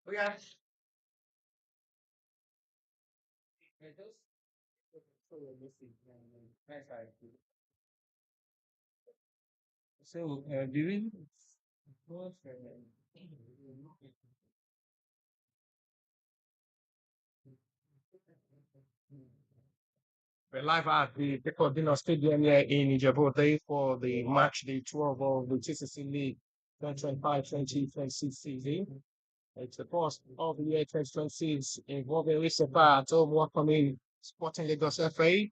Oh, yeah. So, during we're live at the Dipo Stadium here in Ijebu for the match day 12 of the TCC League 2025-2026 season. It's the first of the year 2026 involving Sapphire at home welcoming Sporting Lagos FA.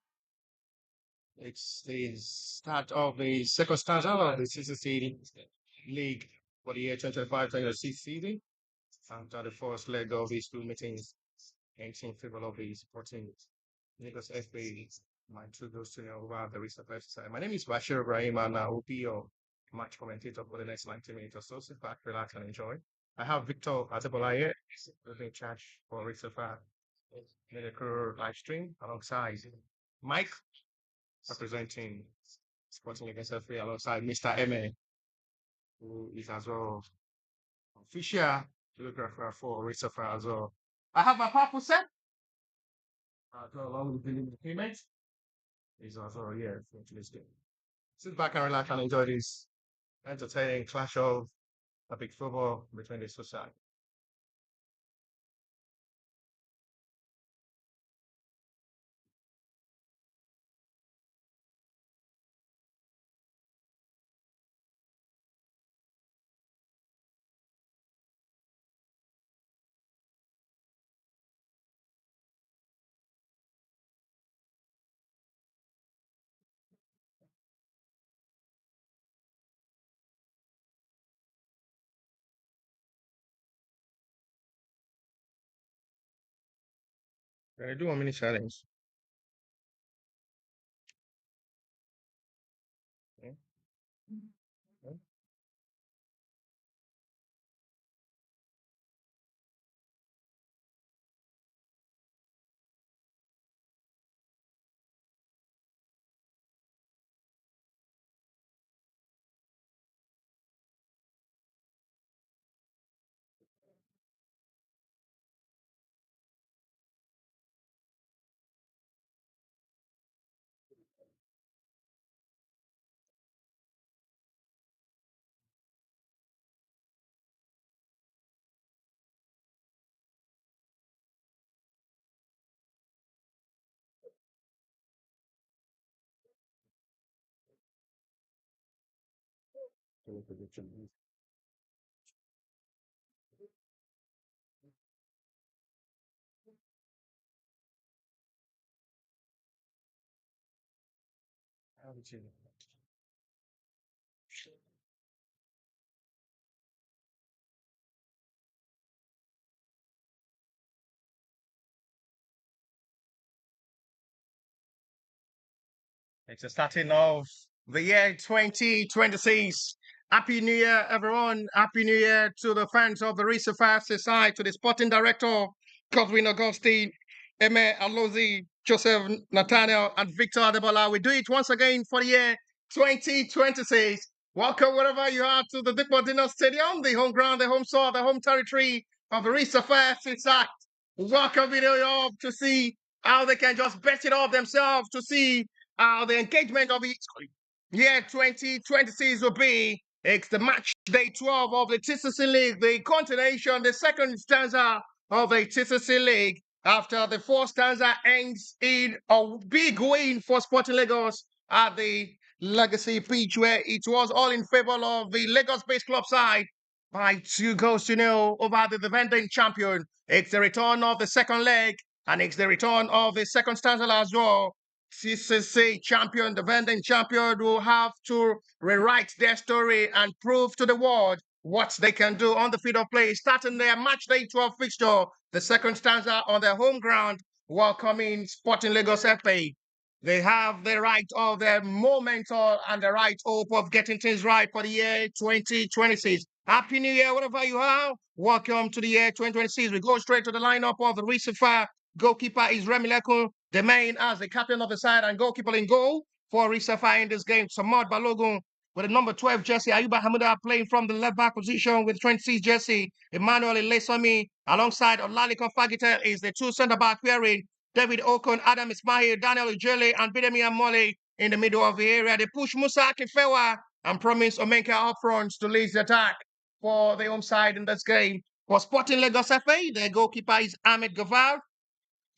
It's the start of the second stanza of the TCC League for the year 2025-2026 season. After the first leg of these two meetings, in favor of the Sporting Lagos FA, my two goes to over the recent side. My name is Bashir Ibrahim, and I will be your match commentator for the next 90 minutes or so. Sit back, relax, and enjoy. I have Victor Adebola here, who's in charge for Risafa Medical live stream, alongside Mike, representing Sporting Lagos FA, alongside Mr. Eme, who is as well official videographer for Risafa as well. I have my powerful set, along with the payment. He's also here for today's game. Sit back and relax and enjoy this entertaining clash of epic football between the two sides. Can I do 1 minute challenge? Okay. Okay. So prediction. How would you? It's the starting of the year 2026. Happy New Year, everyone. Happy New Year to the fans of the Risa Fast side, to the sporting director, Godwin Augustine, Eme Alozi, Joseph Nathaniel, and Victor Adebola. We do it once again for the year 2026. Welcome wherever you are to the Dipo Stadium, the home ground, the home soil, the home territory of the Risa Fast side. Welcome video to see how they can just bet it off themselves, to see the engagement of each year 2026 will be. It's the match day 12 of the TCC League, the continuation, the second stanza of the TCC League. After the fourth stanza ends in a big win for Sporting Lagos at the Legacy pitch, where it was all in favor of the Lagos-based club side by 2 goals to 0 over the defending champion. It's the return of the second leg, and it's the return of the second stanza as well. CCC champion, defending champion, will have to rewrite their story and prove to the world what they can do on the field of play, starting their match day 12 fixture, the second stanza on their home ground, welcoming Sporting Lagos FA. They have the right of their momentum and the right hope of getting things right for the year 2026. Happy New Year, whatever you are. Welcome to the year 2026. We go straight to the lineup of the recent fire. Goalkeeper is Remy Leko, the main as the captain of the side, and goalkeeper in goal for Risafa in this game. Samad Balogun, with the number 12 jersey, Ayuba Hamida playing from the left back position with 26 jersey, Emmanuel Ilesomi alongside Olaliko Fagitel is the two centre back wearing David Okon, Adam Ismail, Daniel Ujele, and Bidemi Amole in the middle of the area. They push Musa Kifewa and promise Omenka up front to lead the attack for the home side in this game. For Sporting Lagos FA, their goalkeeper is Ahmed Gavar.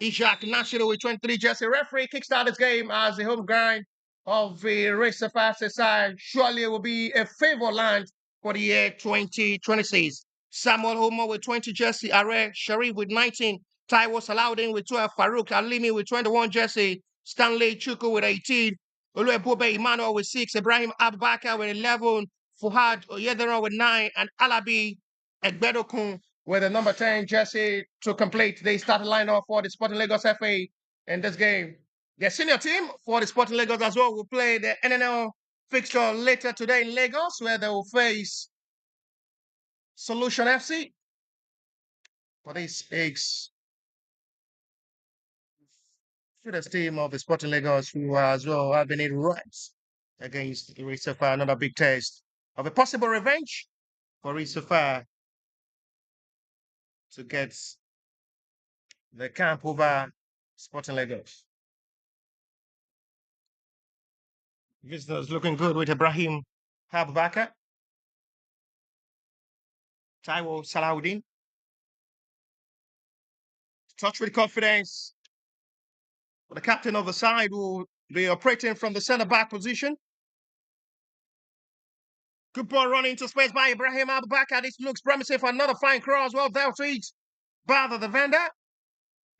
Ishak National with 23 jersey. Referee kickstart this game as the home ground of the race of side. Surely it will be a favor land for the year 2026. Samuel Homo with 20 jersey. Are Sharif with 19. Taiwo Salaudin with 12. Farouk Alimi with 21 jersey. Stanley Chuku with 18. Oluebobe Emmanuel with 6. Ibrahim Abubakar with 11. Fuhad Oyedero with 9. And Alabi Egbedokun with the number 10 jersey to complete the starting lineup for the Sporting Lagos FA in this game. The senior team for the Sporting Lagos as well will play the NNL fixture later today in Lagos, where they will face Solution FC. For this is the team of the Sporting Lagos, who are as well having it right against Sapphire, another big test of a possible revenge for Sapphire to get the camp over Sporting Lagos. Visitors looking good with Ibrahim Abubakar, Taiwo Salahuddin. Touch with confidence. The captain of the side will be operating from the centre-back position. Good ball running into space by Ibrahim Abubakar. This looks promising for another fine cross. Well dealt to it by the defender.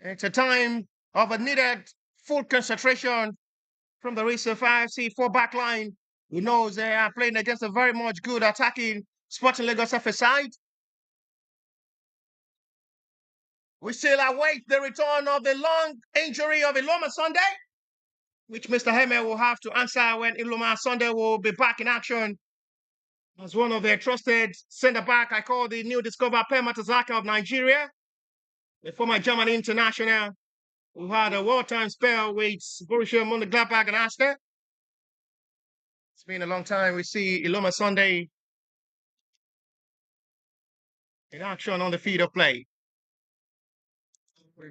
It's a time of a needed full concentration from the Reserve FC four-back line. Who knows they are playing against a very much good attacking Sporting Lagos FA side. We still await the return of the long injury of Iloma Sunday, which Mr. Heme will have to answer when Iloma Sunday will be back in action as one of their trusted centre-back. I call the new discover Pema Tazaka of Nigeria, the former German international who had a wartime spell with Borussia Mönchengladbach and Aston. It's been a long time. We see Iloma Sunday in action on the field of play.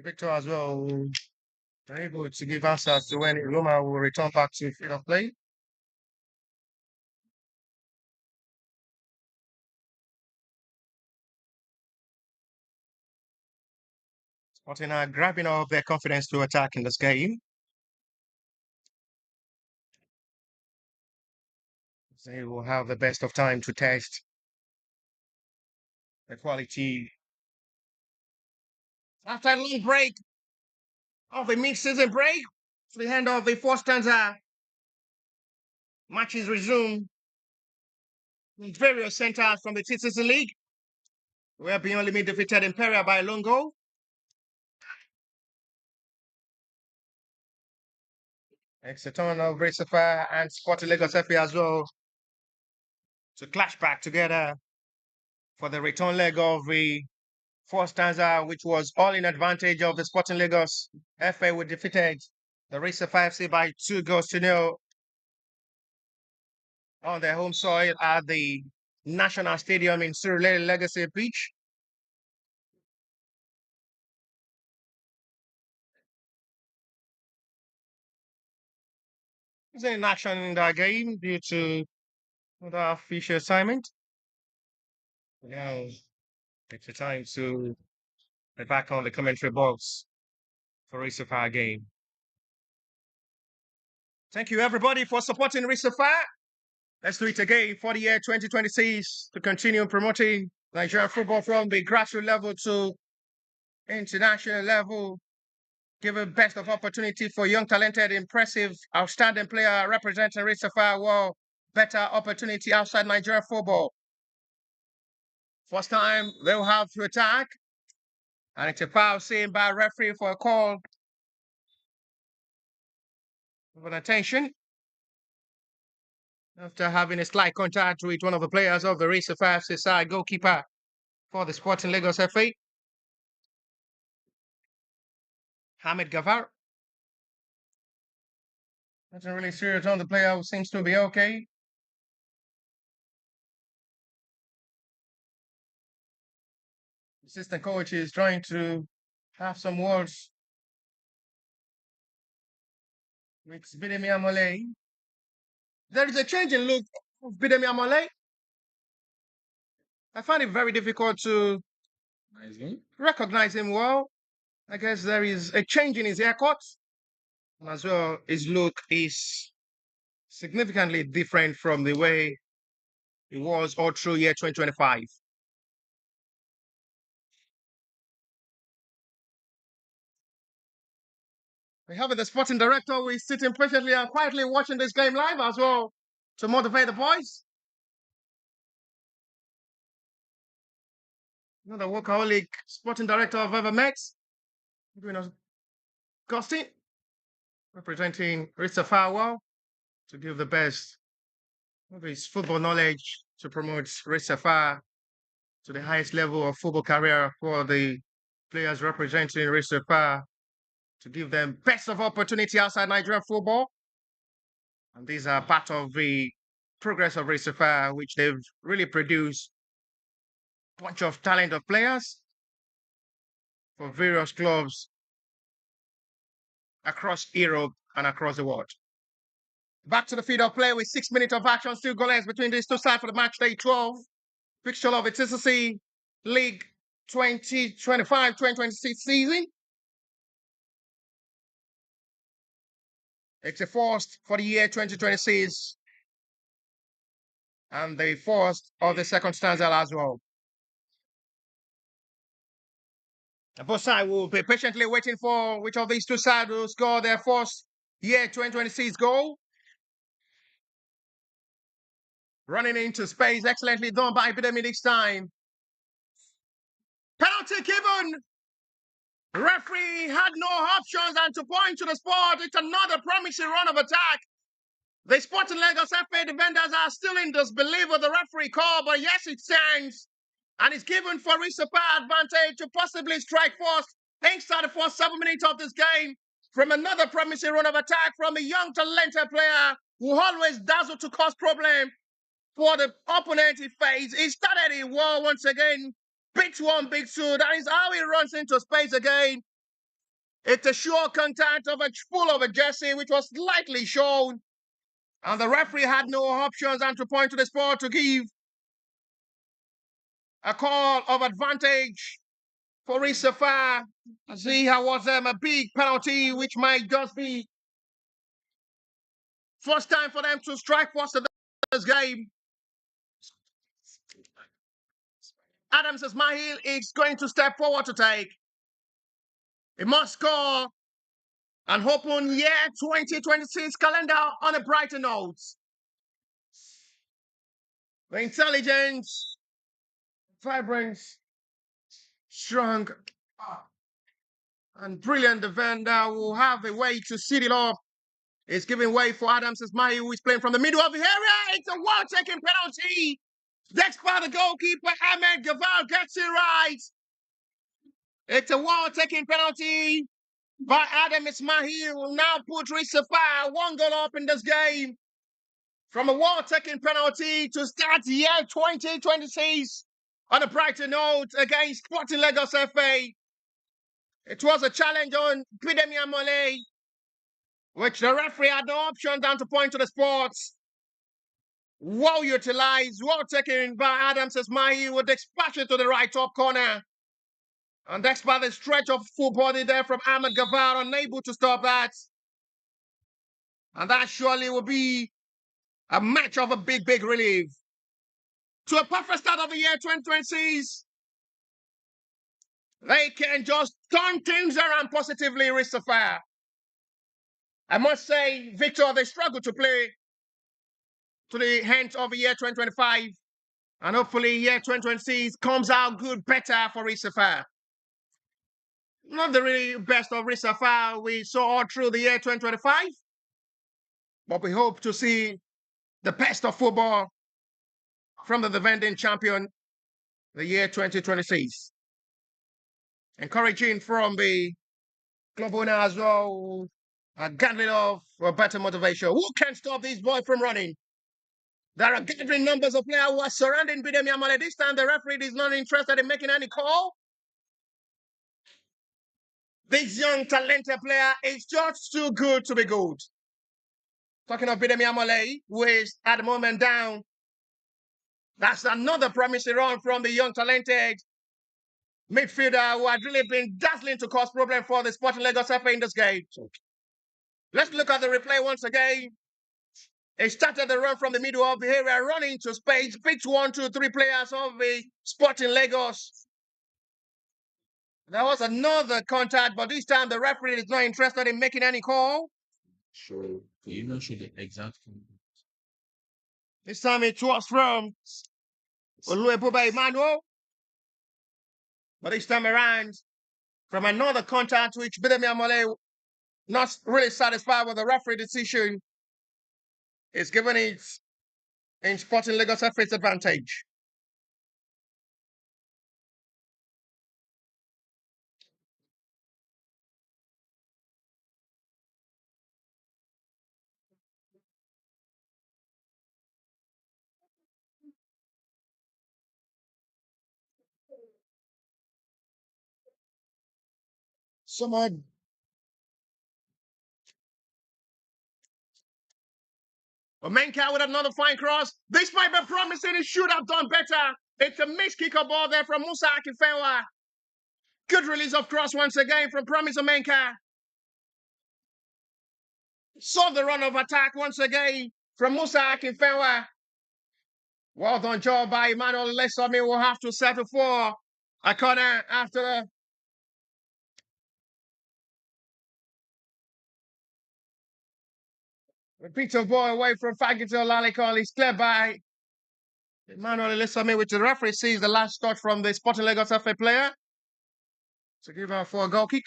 Victor as well able to give answers to when Iloma will return back to the field of play. Sporting are grabbing all of their confidence to attack in this game. They will have the best of time to test the quality. After a long break of a mid-season break, to the end of the fourth stanza, matches resume with various centers from the TCC League, where Beyond Limit defeated Imperial by a long goal. It's a turn of Sapphire and Sporting Lagos FA as well to clash back together for the return leg of the fourth stanza, which was all in advantage of the Sporting Lagos FA, who defeated the Sapphire FC by 2-0 on their home soil at the National Stadium in Surulere Legacy Beach. Is there an action in that game due to the official assignment? Now it's a time to be back on the commentary box for Sapphire game. Thank you everybody for supporting Sapphire. Let's do it again for the year 2026 to continue promoting Nigerian football from the grassroots level to international level. Give a best of opportunity for young, talented, impressive, outstanding player representing Sapphire world. Better opportunity outside Nigerian football. First time they'll have to attack. And it's a foul seen by referee for a call of an attention after having a slight contact with one of the players of the Sapphire side, goalkeeper for the Sporting Lagos FA, Hamid Gavar. Nothing really serious on the player, who seems to be okay. assistant coach is trying to have some words with Bidemi Amole. There is a change in look of Bidemi Amole. I find it very difficult to recognize him well. I guess there is a change in his haircut. And as well, his look is significantly different from the way it was all through year 2025. We have the sporting director who is sitting patiently and quietly watching this game live as well to motivate the boys. Another workaholic sporting director I've ever met. Gustin, representing Rita Farwell to give the best of his football knowledge to promote Rita Far to the highest level of football career for the players representing Rita Far to give them best of opportunity outside Nigerian football. And these are part of the progress of Rita Far, which they've really produced a bunch of talent of players for various clubs across Europe and across the world. Back to the field of play with 6 minutes of action, still goalless between these two sides for the match day 12. Fixture of the TCC League 2025-2026 season. It's a first for the year 2026 and the first of the second stanza as well. Both sides will be patiently waiting for which of these two sides will score their first year 2026 goal. Running into space, excellently done by Epidemic this time. Penalty given. Referee had no options and to point to the spot. It's another promising run of attack. The Sporting Lagos FA defenders are still in disbelief with the referee call, but yes, it stands. And it's given for Risapa advantage to possibly strike first inside the first 7 minutes of this game from another promising run of attack from a young talented player who always dazzled to cause problem for the opponent he faced. He started in war once again. Big one, big two. That is how he runs into space again. It's a sure contact of a full of a jersey, which was slightly shown. And the referee had no options and to point to the spot to give a call of advantage for Isafa. See how was a big penalty, which might just be first time for them to strike first in this game. Adams Ismail is going to step forward to take. He must score and open year 2026 calendar on a brighter note. The intelligence, vibrance, strong, and brilliant defender will have a way to set it up. It's giving way for Adams Ismail, who is playing from the middle of the area. It's a well-taken penalty. Despite the goalkeeper, Ahmed Gaval gets it right. It's a well-taken penalty by Adam Ismail, will now put Risafa 1 goal up in this game. From a well-taken penalty to start the year 2026 on a brighter note against Sporting Lagos FA. It was a challenge on Bidemi Amole, which the referee had no option than to point to the sports. Well utilized, well taken by Adams Ismail with dispatch to the right top corner. And that's by the stretch of full body there from Ahmed Gavar, unable to stop that. And that surely will be a match of a big, big relief. To a perfect start of the year 2026, they can just turn things around positively, Christopher. I must say, Victor, they struggle to play to the end of the year 2025. And hopefully year 2026 comes out good, better for Christopher. Not the really best of Christopher we saw all through the year 2025. But we hope to see the best of football from the defending champion the year 2026. Encouraging from the club owner as well, gathering of a better motivation. Who can stop this boy from running? There are gathering numbers of players who are surrounding Bidemi Amale. This time the referee is not interested in making any call. This young talented player is just too good to be good. Talking of Bidemi Amole, who is at the moment down. That's another promising run from the young talented midfielder who had really been dazzling to cause problem for the Sporting Lagos FA in this game. Let's look at the replay once again. He started the run from the middle of the area, running to space, picked 1, 2, 3 players of the Sporting Lagos. There was another contact, but this time the referee is not interested in making any call. So you know should the exact This time it was from Oluebuba Emmanuel. But this time around, from another contact, which Bidemi Amole not really satisfied with the referee decision, is giving it in Sporting Lagos FA's advantage. Someone. Omenka with another fine cross. This might be promising. He should have done better. It's a missed kicker ball there from Musa Akinfenwa. Good release of cross once again from Promise Omenka. Saw the run of attack once again from Musa Akinfenwa. Well done job by Emmanuel Lesomi. Will have to settle for a corner after the repeat of ball away from Fagito Lalikol. He's cleared by Emmanuel Lesomi, which the referee sees the last touch from the Sporting Lagos FA player. To give out for a goal kick.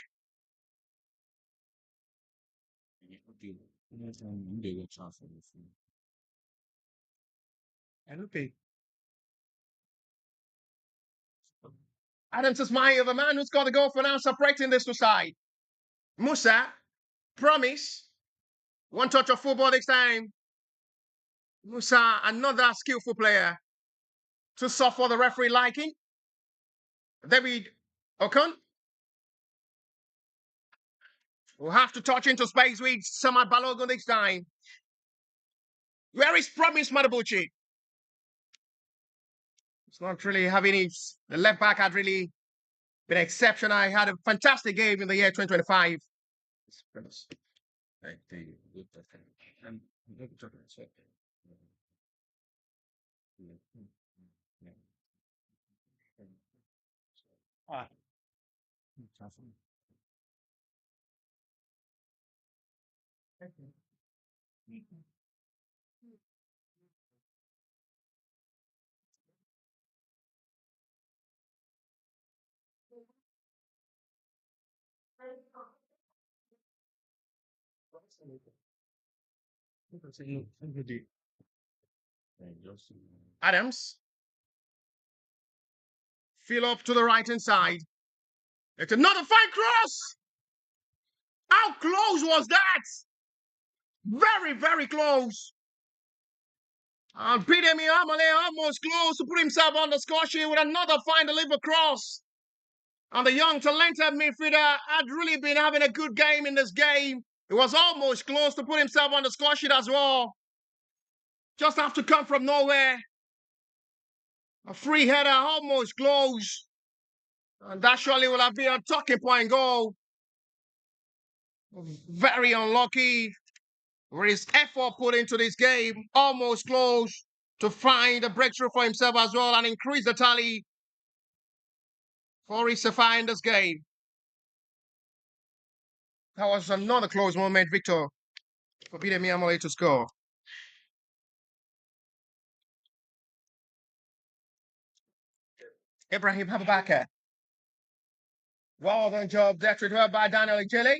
Adams is my the man who's got the goal for now, separating this two side. Musa, Promise, one touch of football this time. Musa, another skillful player. Too soft for the referee liking. David Okon will have to touch into space with Samad Balogun this time. Where is Promise Madabuchi? It's not really having it. The left back had really been exceptional. He had a fantastic game in the year 2025. Adams. Feel up to the right hand side. It's another fine cross. How close was that? Very, very close. And Bidemi Amale almost close to put himself on the score sheet with another fine delivered cross. And the young talented midfielder had really been having a good game in this game. He was almost close to put himself on the score sheet as well. Just have to come from nowhere. A free header, almost close. And that surely will have been a talking point goal. Very unlucky. With his effort put into this game, almost close to find a breakthrough for himself as well and increase the tally for Sapphire in this game. That was another close moment, Victor, for Bidemi Amole to score. Ibrahim Hababaka. Well done job there to by Daniel Ijebu.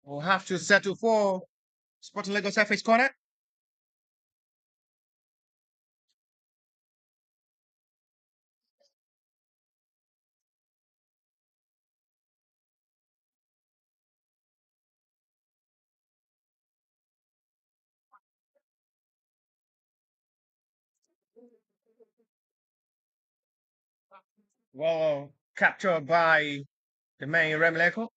We'll have to settle for Sporting Lagos FA's corner. Well, captured by the main Remleko.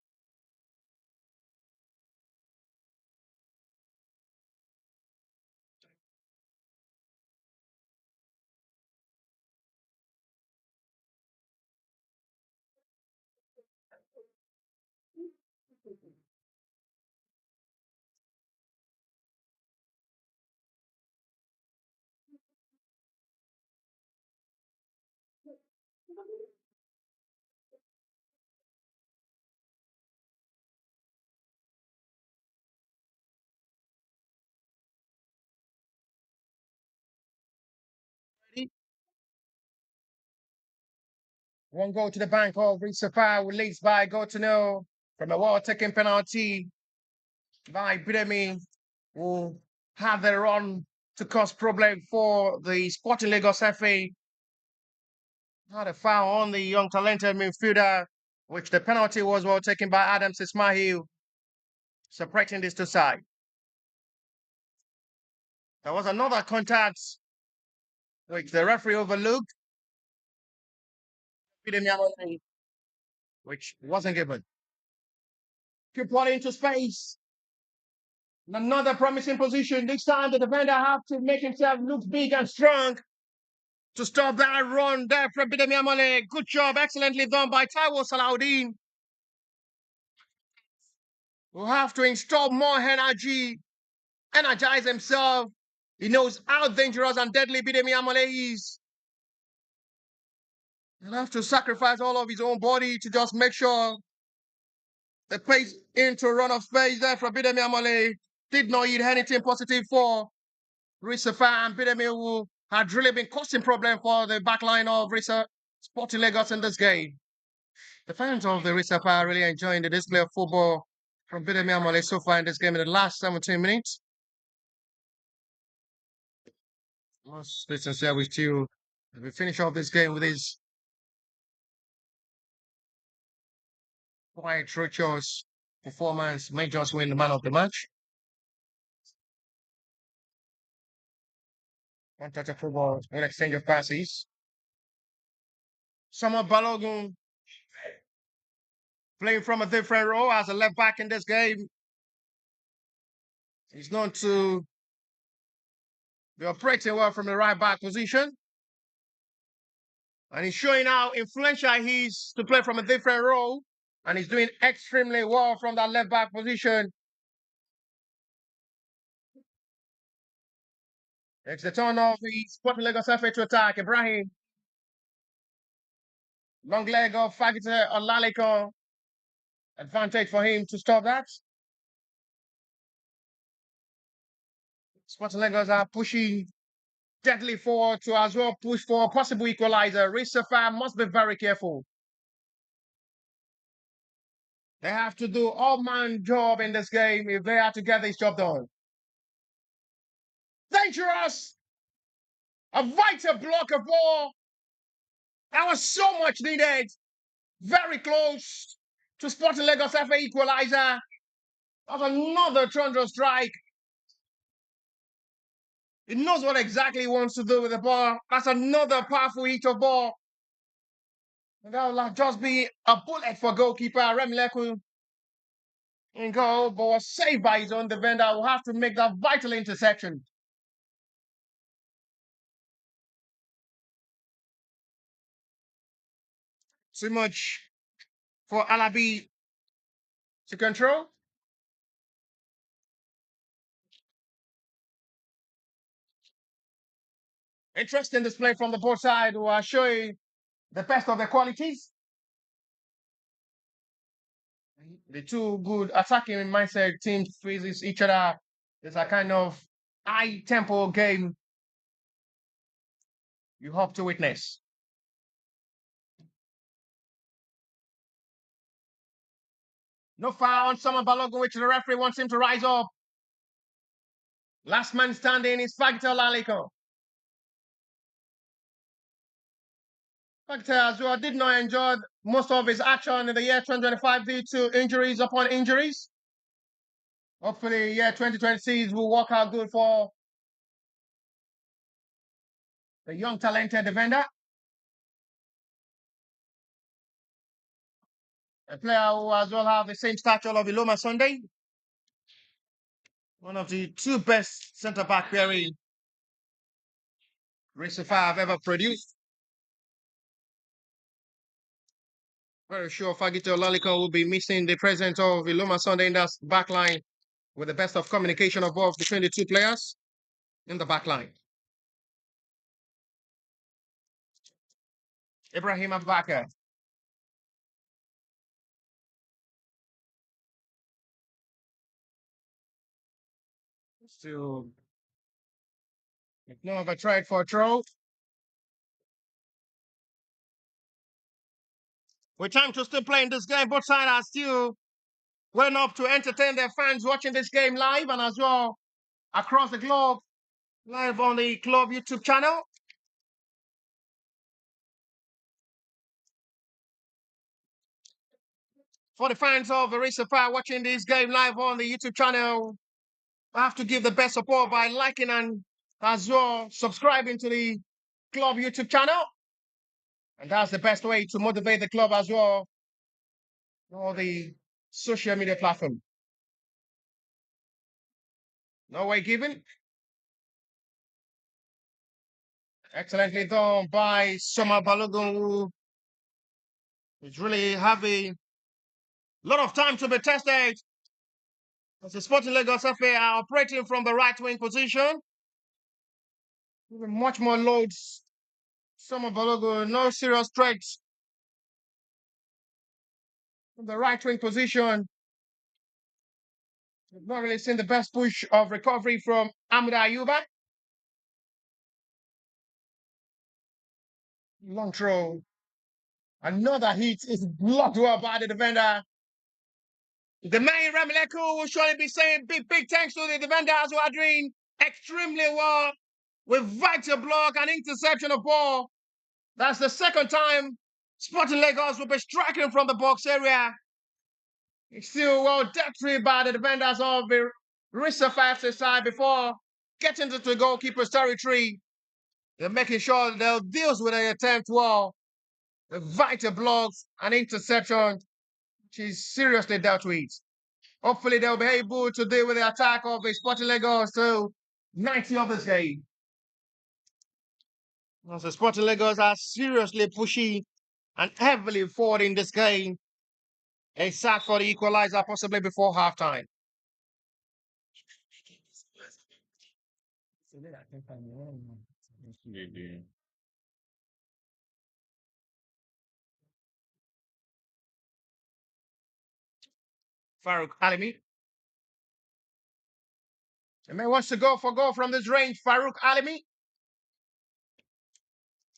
One goal to the bank of Sapphire, released by Gotino from a wall-taking penalty by Bidemi, who had the run to cause problem for the Sporting Lagos FA. Had a foul on the young talented midfielder, which the penalty was well taken by Adams Ismail, separating these two sides. There was another contact which the referee overlooked, which wasn't given. Keep ball into space. Another promising position. This time the defender have to make himself look big and strong to stop that run there from Bidemi. Good job, excellently done by Taiwo Salahuddin. Will have to install more energy, energize himself. He knows how dangerous and deadly Bidemi is. He'll have to sacrifice all of his own body to just make sure the pace into run of space there from Bidemi did not eat anything positive for Sapphire, and Bidemi, who had really been causing problem for the back line of Sporting Lagos in this game. The fans of the Sapphire are really enjoying the display of football from Bidemi so far in this game in the last 17 minutes. Let's listen here with you. We finish off this game with his quiet, choice performance, may just win the man of the match. One touch of football, an exchange of passes. Sama Balogun playing from a different role as a left back in this game. He's known to be operating well from the right back position. And he's showing how influential he is to play from a different role. And he's doing extremely well from that left back position. It's the turn of the Sporting Lagos FA to attack. Ibrahim. Long leg of Fagite Olaliko. Advantage for him to stop that. Sporting Lagos are pushing deadly forward to as well push for a possible equalizer. Sapphire must be very careful. They have to do all-man job in this game if they are to get this job done. Dangerous! A vital block of ball. That was so much needed. Very close to Sporting Lagos FA equalizer. That's another thunderous strike. He knows what exactly he wants to do with the ball. That's another powerful hit of ball. And that will just be a bullet for goalkeeper Remileku in goal, but was saved by his own defender. Will have to make that vital interception. Too much for Alabi to control. Interesting display from the both side who are showing the best of their qualities. The two good attacking mindset teams faces each other. It's a kind of high tempo game you hope to witness. No foul on Summer Balogun, which the referee wants him to rise up. Last man standing is Fagita Laliko. Fagita as well did not enjoy most of his action in the year 2025 due to injuries upon injuries. Hopefully, year 2026 will work out good for the young talented defender. A player who as well have the same stature of Iloma Sunday. One of the two best centre-back pairing Sapphire have ever produced. Very sure Fagito Laliko will be missing the presence of Iloma Sunday in that back line with the best of communication of both between the two players in the back line. Ibrahim Abubakar. Still, no, but tried for a throw. With time to still playing this game, both sides are still well up to entertain their fans watching this game live and as well across the globe, live on the club YouTube channel. For the fans of Sapphire watching this game live on the YouTube channel, I have to give the best support by liking and as well subscribing to the club YouTube channel. And that's the best way to motivate the club as well on the social media platform. No way given. Excellently done by Soma Balogun, who is really having a lot of time to be tested. As the Sporting Lagos FA are operating from the right wing position. Even much more loads. Soma Balogun, no serious threats from the right wing position. We've not really seen the best push of recovery from Ahmed Ayuba. Long throw. Another hit is blocked well by the defender. The main Ramileko will surely be saying big thanks to the defenders who are doing extremely well with vital block and interception of ball. That's the second time Sporting Lagos will be striking from the box area. It's still well dealt with by the defenders of the Risa 5 side before getting to the goalkeeper's territory. They're making sure they'll deal with the attempt well. The vital blocks and interception, which is seriously dealt with. Hopefully, they'll be able to deal with the attack of the Sporting Lagos to 90 of this game. As the Sporting Lagos are seriously pushing and heavily forward in this game. A sack for the equalizer possibly before halftime. Farouk Alimi. The man wants to go for goal from this range. Farouk Alimi.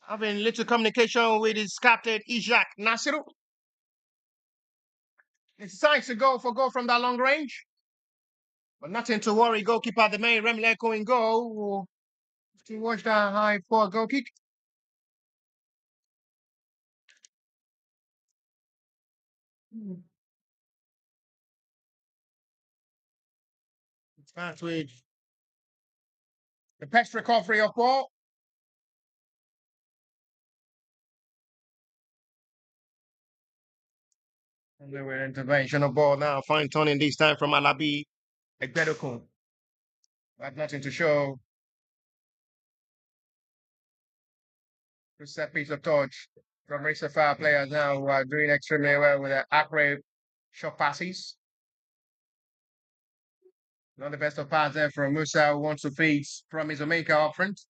Having little communication with his captain, Ijak Nasiru. He decides to go for goal from that long range. But nothing to worry. Goalkeeper, the main Remleko in goal. To watch that high for goal kick. Starts with the best recovery of ball. And there were intervention of ball now. Fine turning this time from Alabi Egbedokun. But nothing to show. The set piece of touch from Racer 5 players now who are doing extremely well with their accurate short passes. Not the best of pass there from Musa, who wants to feed from his Omega up front.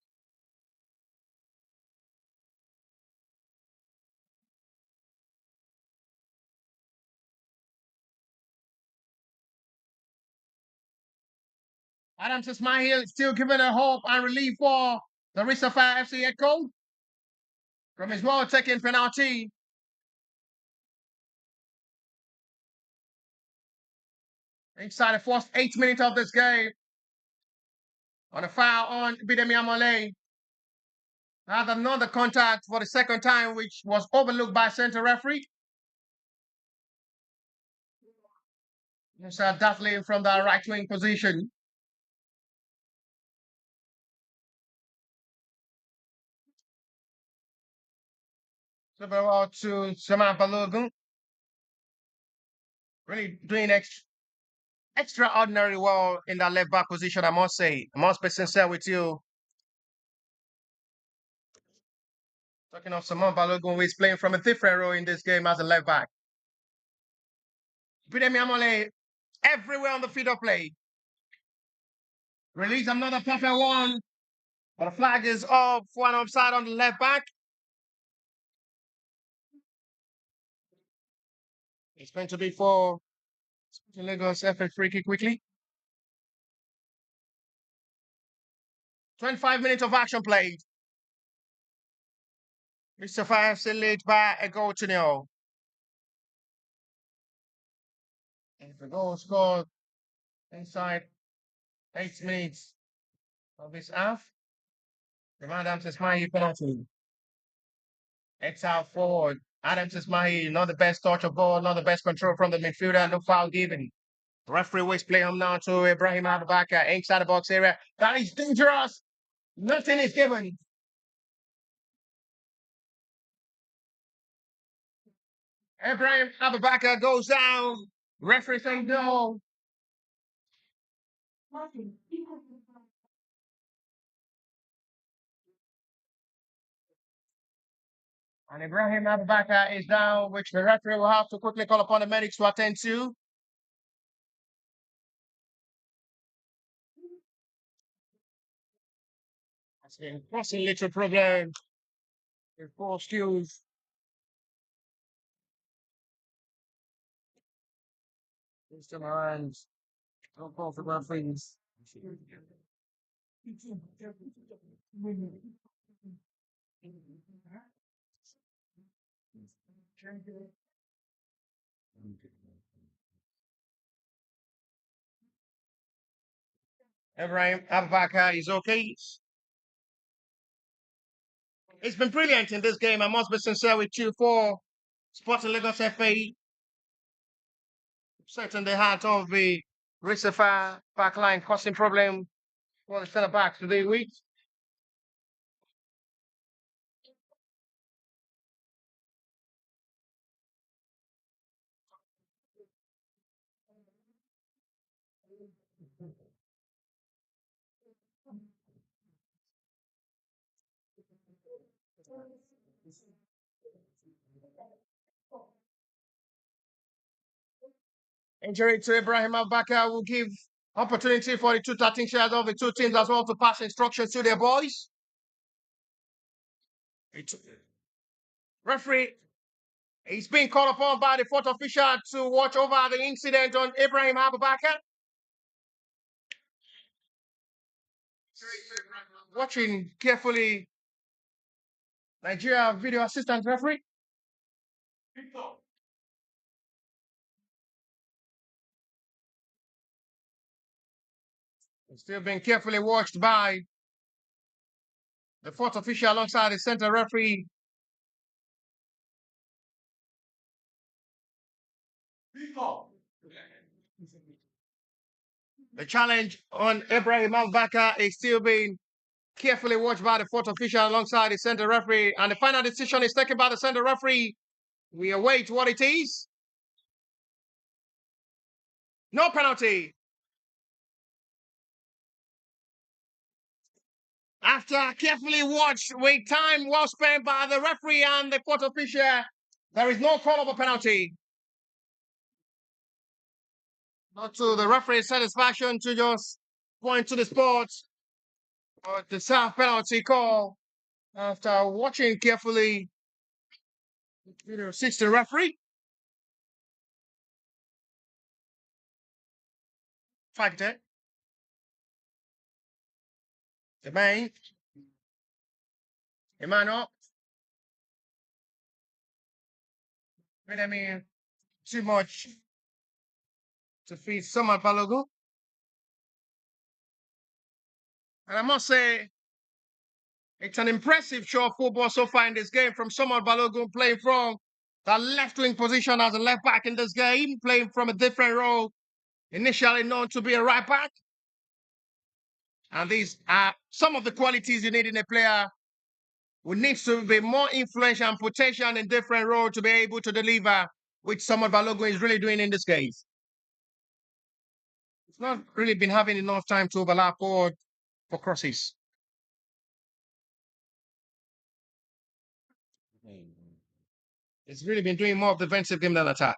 Adams Ismail still giving a hope and relief for the Racer 5 FC Echo from his well taken penalty. Inside the first 8 minutes of this game. On a foul on Bidemi Amole. Had another contact for the second time, which was overlooked by center referee. Musa Dathling from the right wing position. So well to Sama Balogun. Really doing extraordinary well in that left back position, I must say. I must be sincere with you. Talking of Simon Balogun, who is playing from a different role in this game as a left back. Bidemi Amole everywhere on the field of play. Release another perfect one. But the flag is up for an offside on the left back. It's going to be for Lagos FA free kick quickly. 25 minutes of action played. Mr. Fire still lead by a goal to nil. And the goal scored inside 8 minutes of this half. Remind Adams Ismail penalty. It's out forward. Adams Ismail, not the best touch of ball, not the best control from the midfielder, no foul given. Referee waits play him now to Ibrahim Abubakar inside the box area. That is dangerous. Nothing is given. Ibrahim Abubakar goes down. Referee saying no. And Ibrahim Abubakar is down, which the referee will have to quickly call upon the medics to attend to. That's been causing little problem with poor skills. Mr. Morans, don't call for referees. Ibrahim Abubakar is okay. It's been brilliant in this game. I must be sincere with you for Sporting Lagos FA. Setting the heart of the Sapphire backline, causing problem for the centre backs today week. Injury to Ibrahim Abubakar will give opportunity for the 213 shares of the two teams as well to pass instructions to their boys. Referee is being called upon by the fourth official to watch over the incident on Ibrahim Abubakar. Watching carefully, Nigeria video assistant referee. It's still being carefully watched by the fourth official alongside the center referee. The challenge on Ibrahim Abubakar is still being carefully watched by the fourth official alongside the center referee, and the final decision is taken by the center referee. We await what it is. No penalty. After carefully watched with time well spent by the referee and the fourth official, there is no call of a penalty. Not to the referee's satisfaction to just point to the spot, but the self penalty call after watching carefully. Sits the referee. Factor. The main. Emmanuel. I mean, too much to feed Samuel Balogun. And I must say, it's an impressive show of football so far in this game from Samuel Balogun playing from the left wing position as a left back in this game, playing from a different role, initially known to be a right back. And these are some of the qualities you need in a player who needs to be more influential and potential in different roles to be able to deliver, which Samuel Balogun is really doing in this case. It's not really been having enough time to overlap forward for crosses. It's really been doing more of defensive game than attack.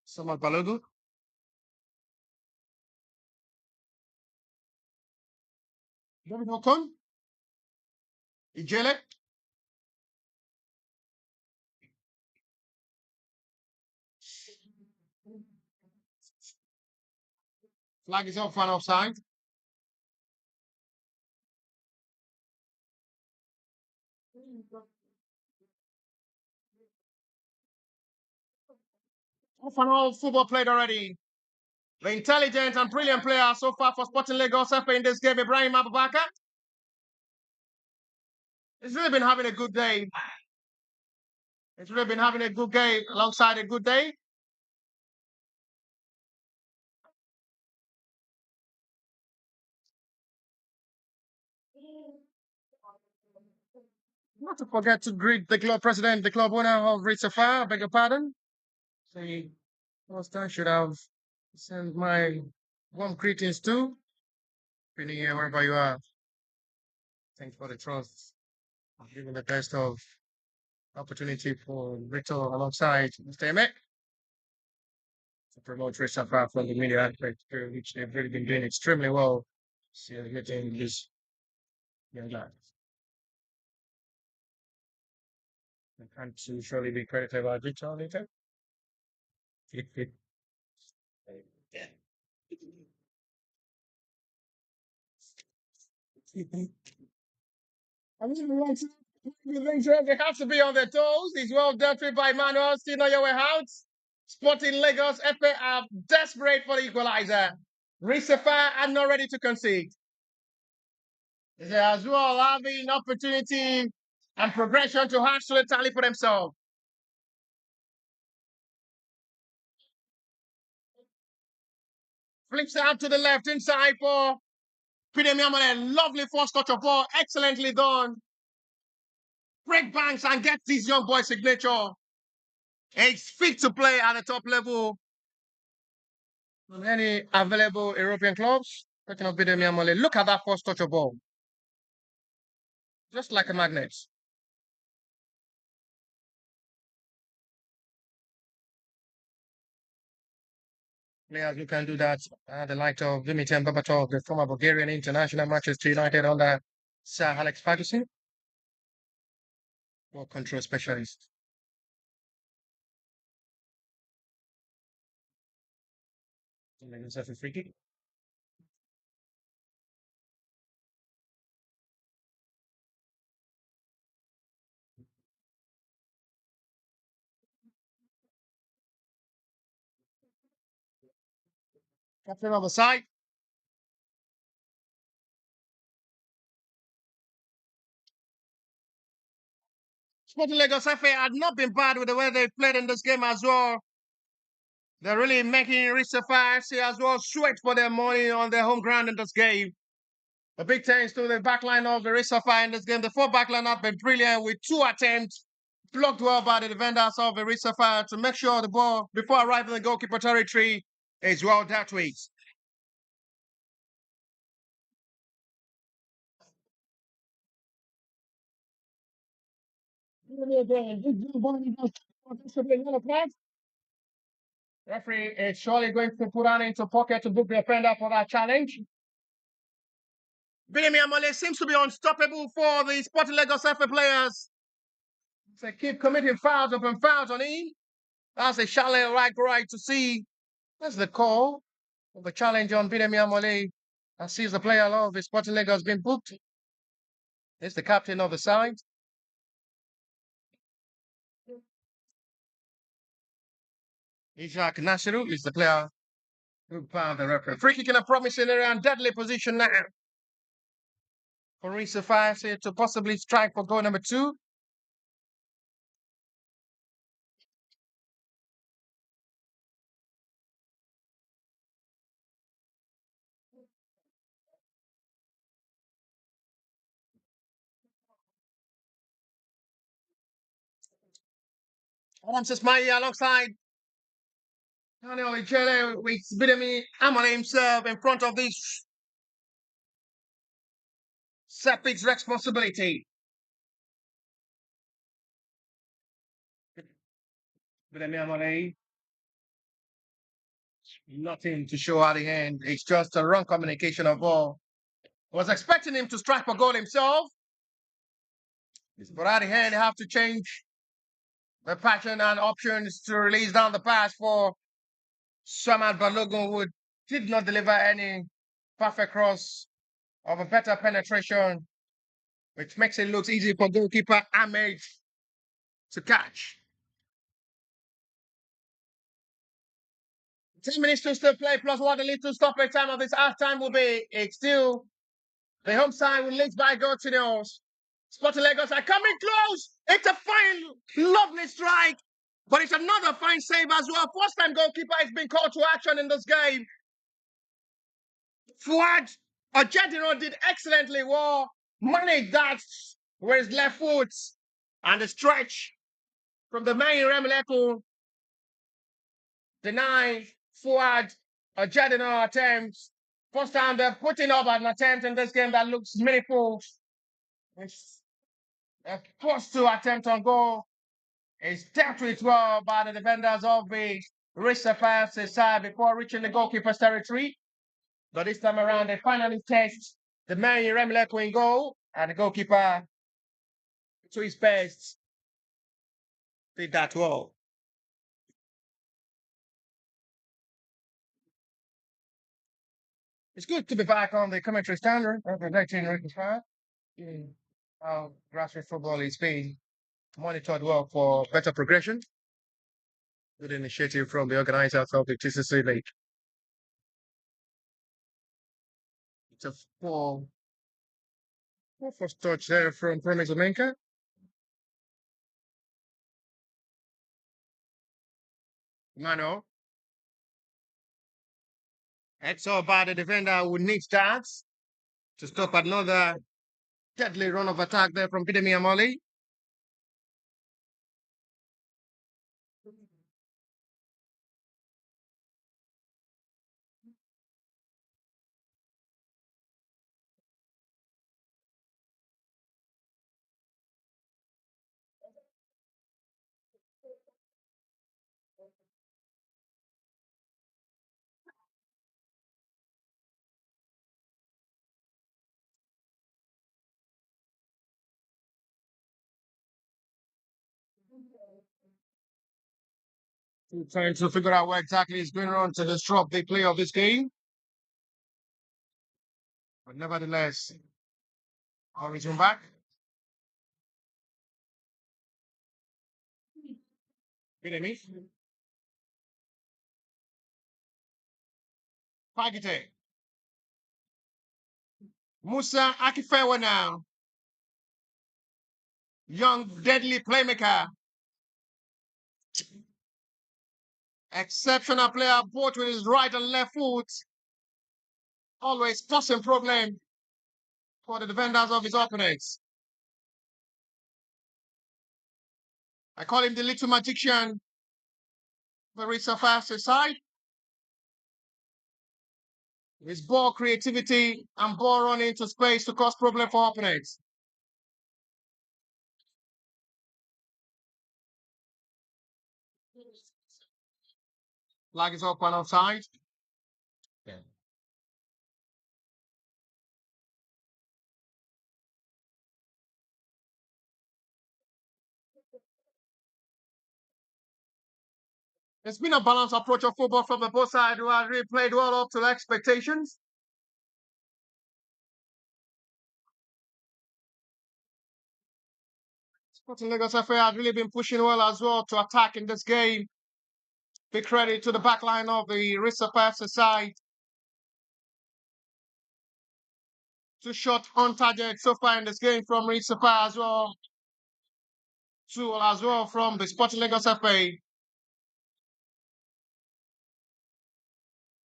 Samuel Balogun. David Ocon. Ijele. Flag is up for an offside. Off and all football played already. The intelligent and brilliant player so far for Sporting Lagos FA in this game, Ibrahim Abubakar. He's really been having a good day. He's really been having a good game alongside a good day. Not to forget to greet the club president, the club owner of Sapphire. Beg your pardon. Say, last I should have sent my warm greetings to. Happy New Year, wherever you are. Thanks for the trust. Giving the best of opportunity for Rito alongside Mr. Emmett to promote Sapphire from the media aspect, which they've really been doing extremely well. So getting this young lad. I can't surely be credited by Victor later. I mean, they have to be on their toes. He's well dealt with by Manuel. Still on your way out. Sporting Lagos FA are desperate for the equalizer. Sapphire are not ready to concede. They as well having opportunity and progression to actually tally for themselves. Flips out to the left inside for Pidemiamane. Lovely first touch of ball. Excellently done. Break banks and get this young boy signature. He's fit to play at the top level on any available European clubs. Talking of Pidemiamane. Look at that first touch of ball. Just like a magnet. Players who can do that, the likes of Dimitar Berbatov, the former Bulgarian international Manchester United under Sir Alex Ferguson, ball control specialist. Himself a free kick. Captain of the side. Sporting Lagos FA had not been bad with the way they played in this game as well. They're really making Sapphire as well sweat for their money on their home ground in this game. A big thanks to the backline of the Sapphire in this game. The full backline have been brilliant with 2 attempts blocked well by the defenders of the Sapphire to make sure the ball, before arriving in the goalkeeper territory, is well dealt with. Referee is surely going to put on into pocket to book the offender for that challenge. Billy Amole seems to be unstoppable for the Sporting Lagos FA players. They keep committing fouls upon fouls on him. That's a shallow right to see. That's the call of the challenge on Billy Amole. I sees the player of the Sporting Lagos being booked. It's the captain of the side. Ishak Nasiru is the player who found the referee. Free kick in a promising area and deadly position now for Sapphire to possibly strike for goal number 2. Adams Ismail alongside Daniel Ijebu with Bidemi Amale himself in front of this Sepic's responsibility. Bidemi Amale, nothing to show at the end. It's just a wrong communication of ball. Was expecting him to strike for goal himself, but at the end, they have to change the pattern and options to release down the pass for Samad Balogun, who did not deliver any perfect cross of a better penetration, which makes it look easy for goalkeeper Ahmed to catch. 10 minutes to still play, plus what the little stoppage time of this halftime will be. It's still the home side will lead by goal to nils. Sporting Lagos are coming close. It's a fine, lovely strike, but it's another fine save as well. First time goalkeeper has been called to action in this game. Fuad Ojediro did excellently well, managed that with his left foot and the stretch from the main Remeleku deny Fuad Ojediro attempts. First time they're putting up an attempt in this game that looks meaningful. It's a first to attempt on goal. It's dealt with well by the defenders of the Sapphire side before reaching the goalkeeper's territory. But this time around, they finally test the man Remeleku in goal, and the goalkeeper, to his best, did that well. It's good to be back on the commentary standard of the 1995. How grassroots football is being monitored well for better progression. Good initiative from the organizers of the TCC League. It's a first touch there from Promise Omenka. Mano. It's all by the defender who needs that to stop another deadly run of attack there from Bidemi Amoli. Trying to figure out what exactly is going on to disrupt the play of this game. But nevertheless, I'll return back. Bidemi. Pagite. Musa Akifewa now. Young, deadly playmaker. Exceptional player, both with his right and left foot. Always causing problem for the defenders of his opponents. I call him the little magician. Very fast side. His ball creativity and ball running into space to cause problem for opponents. Flag is up and offside. Yeah. It's been a balanced approach of football from the both sides who have really played well up to the expectations. Sporting Lagos FA have really been pushing well as well to attack in this game. Big credit to the back line of the Sapphire side. 2 shots on target so far in this game from Sapphire as well. 2 as well from the Sporting Lagos FA.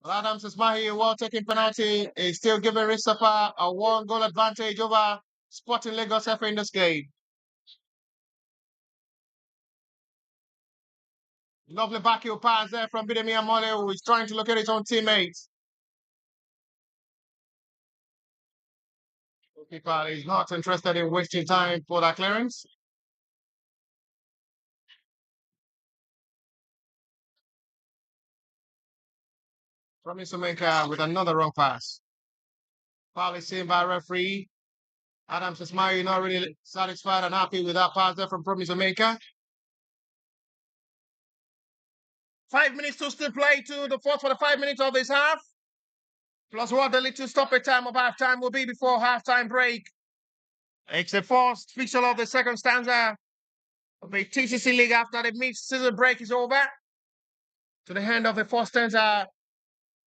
Adams Ismail, well taking penalty, is still giving Sapphire a 1-goal advantage over Sporting Lagos FA in this game. Lovely backheel pass there from Bidemi Amole, who is trying to locate his own teammates. Keeper is not interested in wasting time for that clearance. Promise Omenka with another wrong pass. Foul is seen by referee. Adams Ismail not really satisfied and happy with that pass there from Promise Omenka. 5 minutes to still play to the fourth for the 5 minutes of this half. Plus what the little stoppage time of halftime will be before halftime break. It's the first fixture of the second stanza of the TCC League after the mid-season break is over. To the end of the first stanza,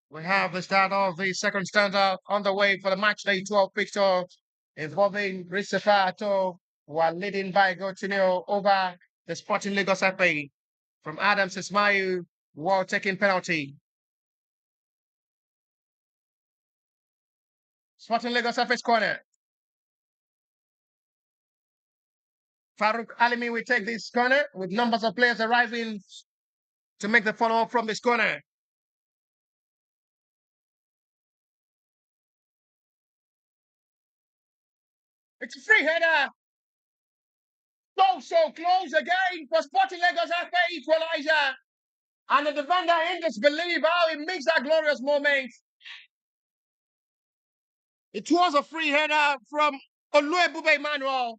we have the start of the second stanza on the way for the match day 12 picture involving Christopher Ato, who are leading by goal to nil over the Sporting Lagos FA from Adams Ismail, while taking penalty. Sporting Lagos FA's corner. Farouk Alimi will take this corner with numbers of players arriving to make the follow-up from this corner. It's a free header. So close again for Sporting Lagos FA equaliser. And the defender in disbelief how he makes that glorious moment. It was a free header from Oluebube Emmanuel.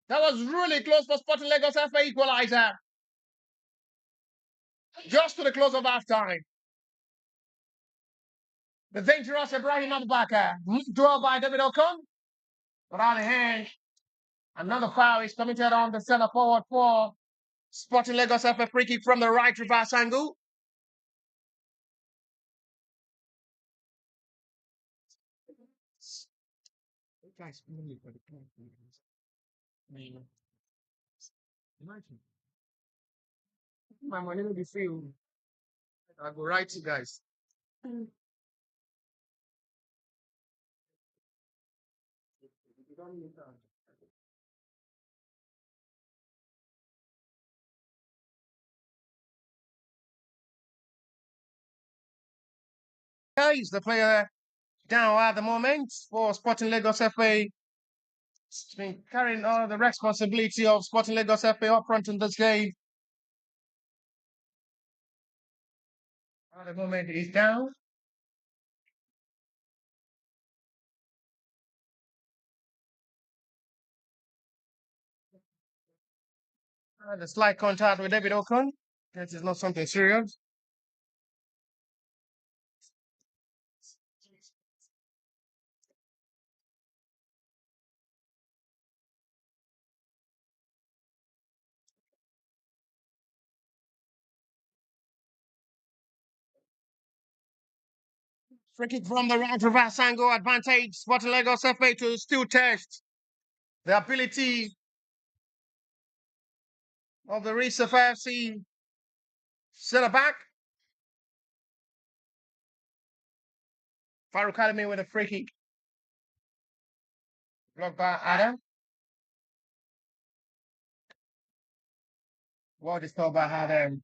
That was really close for Sporting Lagos FA equaliser. Just to the close of half time. The dangerous Ibrahim Abubakar, drawn by David Ocon. Without a hand, another foul is committed on the centre forward for Sporting Lagos FA free kick from the right reverse angle. Imagine. My money will be free. I'll go right to you guys. He's the player down at the moment for Sporting Lagos FA. He's been carrying all the responsibility of Sporting Lagos FA up front in this game. At the moment, he's down. The slight contact with David Ocon. That is not something serious. Free kick from the right reverse angle advantage. Sporting Lagos FA to still test the ability of the Reef FC centre back. Farouk Alimi with a free kick. Blocked by Adam. Well disturbed by Adam.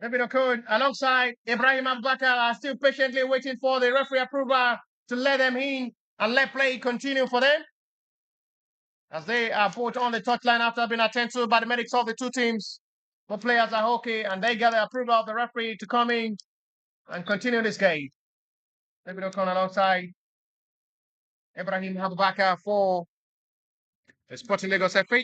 David Ocon alongside Ibrahim Abubakar are still patiently waiting for the referee approval to let them in and let play continue for them. As they are both on the touchline after being attended to by the medics of the two teams. The players are okay and they get the approval of the referee to come in and continue this game. David Ocon alongside Ibrahim Abubakar for the Sporting Lagos FA.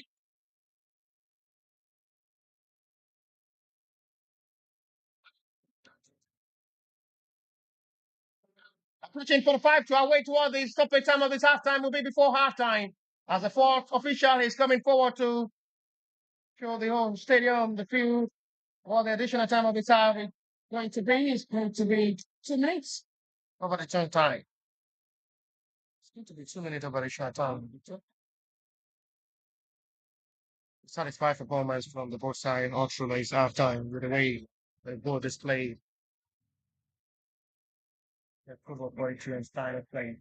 Approaching 45 to our way towards the stoppage time of this halftime will be before halftime. As the fourth official is coming forward to show the whole stadium, the field, what the additional time of this half is going to be. It's going to be 2 minutes over the turn time. It's going to be 2 minutes over the short time. Satisfied performance from the both sides all through this halftime with the way they both display their proof of poetry and style of play.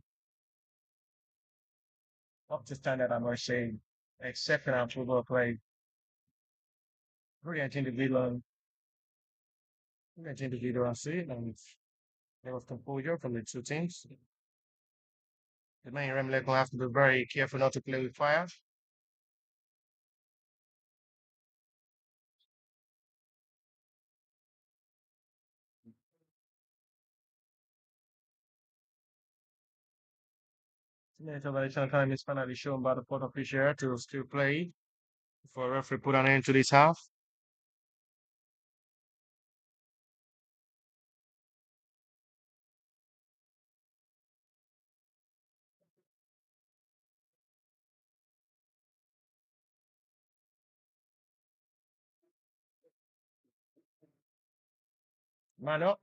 Up to standard, I must say. Exceptional football play. Brilliant individual. Brilliant individual, I see. And there was composure from the two teams. The main Remlek will have to be very careful not to play with fire. Minute of additional time is finally shown by the port official to still play before referee put an end to this half. Man up.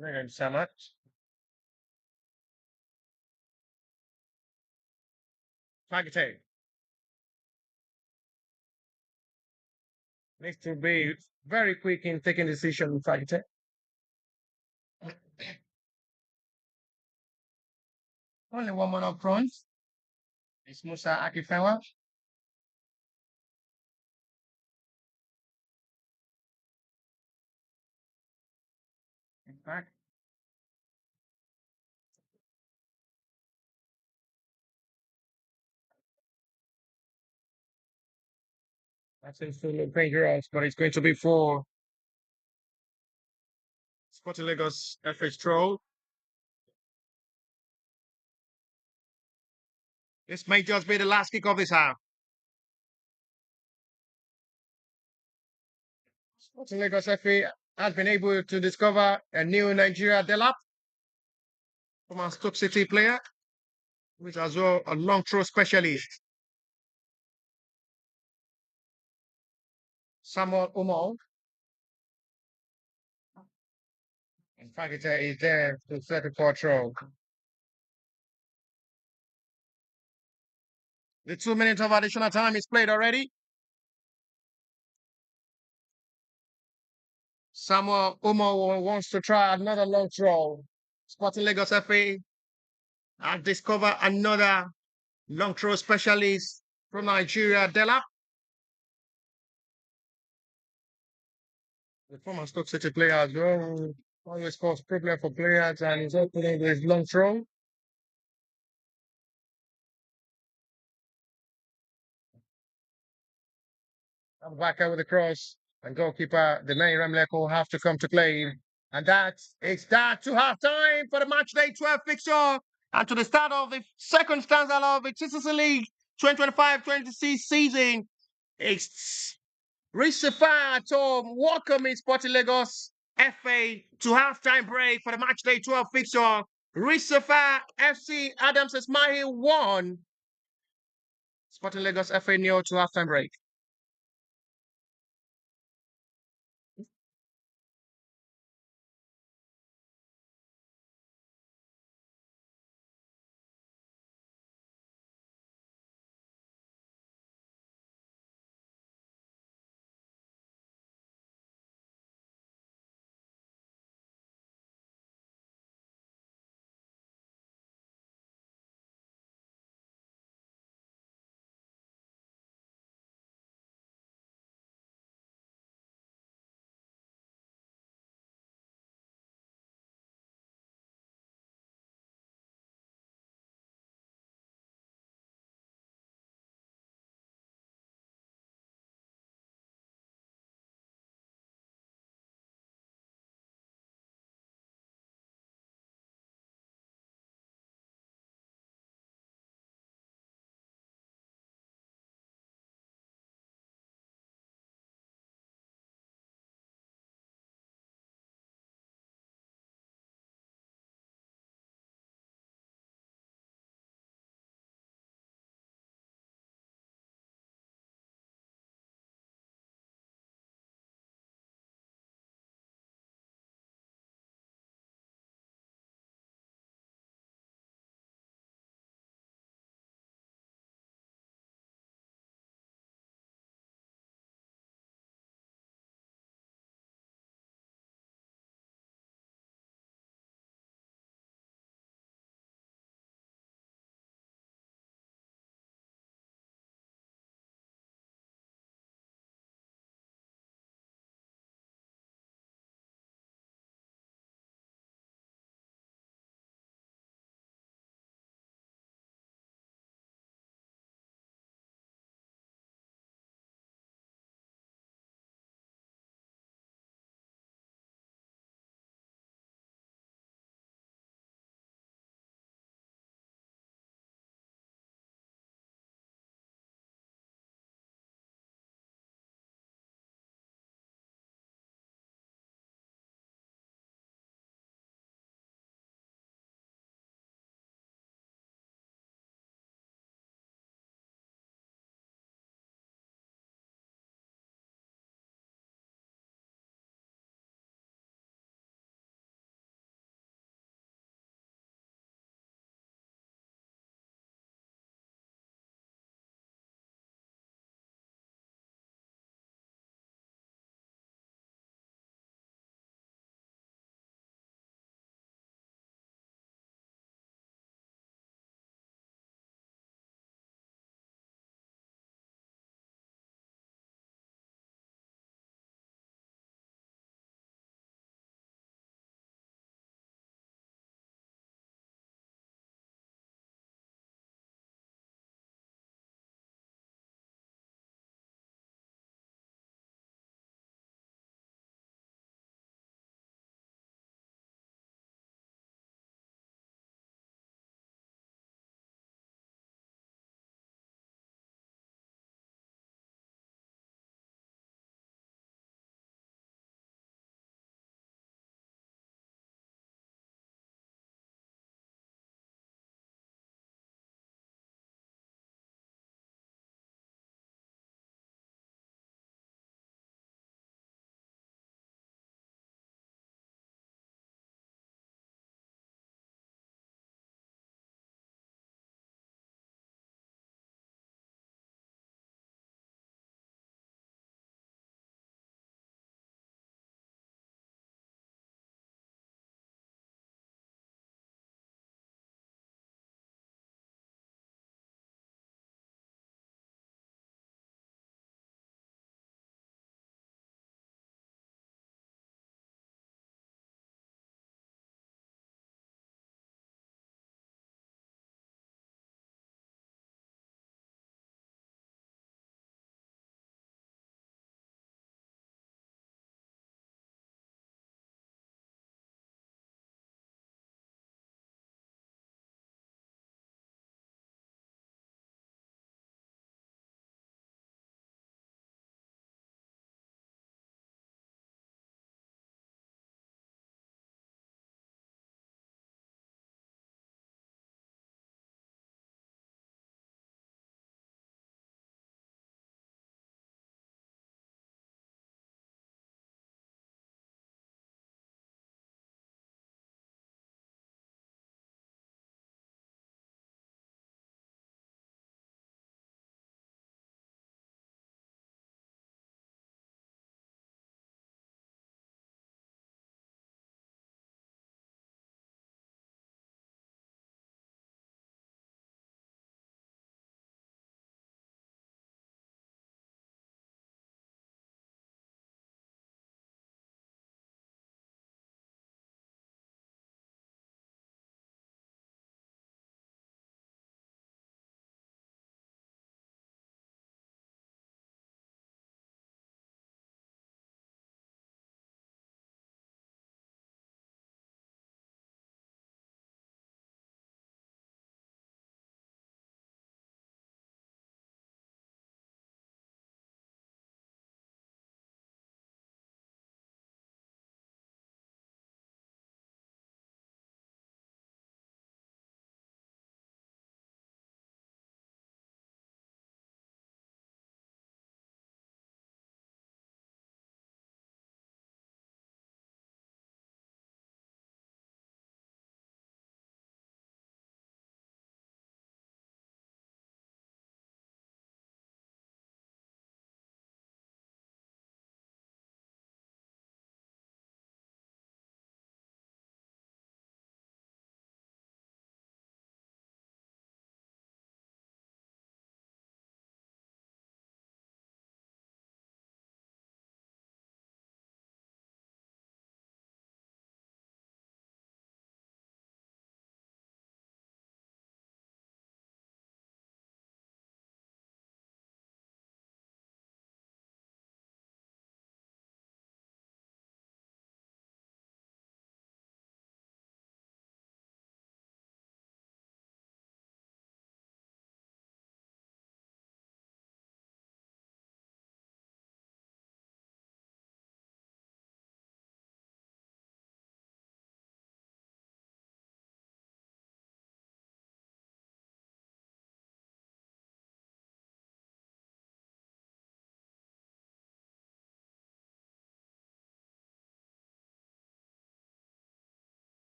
Thank you so much. Targeting. Needs to be very quick in taking decision. Targeting. Only one man up front. It's Musa Akifenwa. In fact, that seems to look dangerous, but it's going to be for Sporting Lagos FH Troll. This may just be the last kick of this half. Sporting Lagos FA has been able to discover a new Nigeria Delap from our Stoke City player, who is as well a long throw specialist. Samuel Umo. In fact, is there to set the control. The 2 minutes of additional time is played already. Samuel Umo wants to try another long throw. Sporting Lagos FA has discovered another long throw specialist from Nigeria, Delap. The former Stoke City player as well always cause problem for players and is opening with long throw. Back out with the cross, and goalkeeper Delaney Remlek will have to come to claim. And it's that to half time for the match day 12 fixture and to the start of the second stanza of the TCC League 2025-26 season. It's Sapphire at home welcoming Sporting Lagos FA to halftime break for the match day 12 fixture. Sapphire FC Adams Ismail 1, Sporting Lagos FA 0 to halftime break.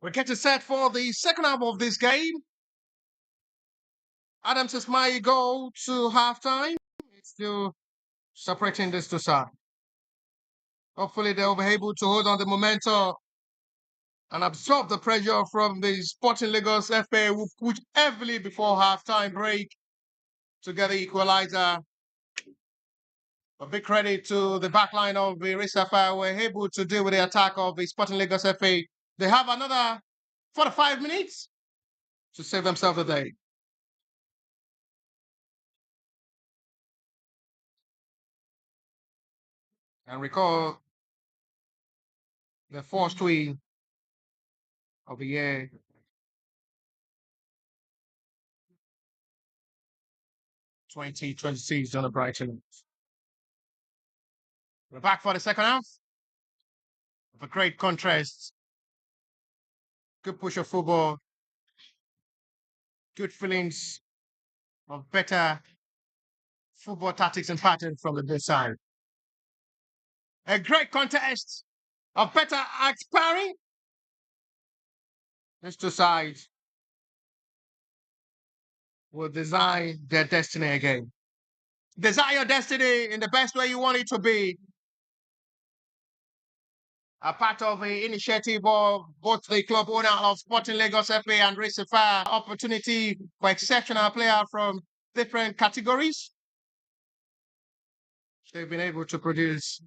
We're getting set for the second half of this game. Adams is my goal to halftime. It's still separating this to side. Hopefully they'll be able to hold on the momentum and absorb the pressure from the Sporting Lagos FA, who pushed heavily before halftime break to get the equalizer. A big credit to the backline of the Sapphire, were able to deal with the attack of the Sporting Lagos FA. They have another 45 minutes to save themselves the day. And recall the first win of the year 2026 on the Brighton. We're back for the second half of a great contrast. Good push of football, good feelings of better football tactics and patterns from the good side. A great contest of better aspiring. These two sides will design their destiny again. Design your destiny in the best way you want it to be. A part of the initiative of both the club owner of Sporting Lagos FA and Sapphire, opportunity for exceptional players from different categories. They've been able to produce.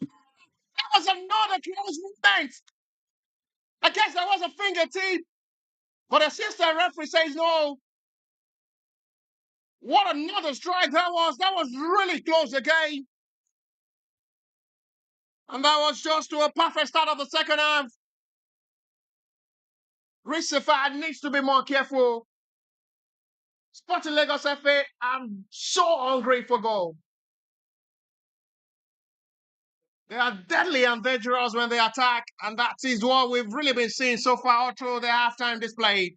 That was another close movement. I guess there was a fingertip, but the assistant referee says no. What another strike that was. That was really close again. And that was just to a perfect start of the second half. Sapphire needs to be more careful. Sporting Lagos FA, I'm so hungry for goal. They are deadly and dangerous when they attack, and that is what we've really been seeing so far all through the halftime display.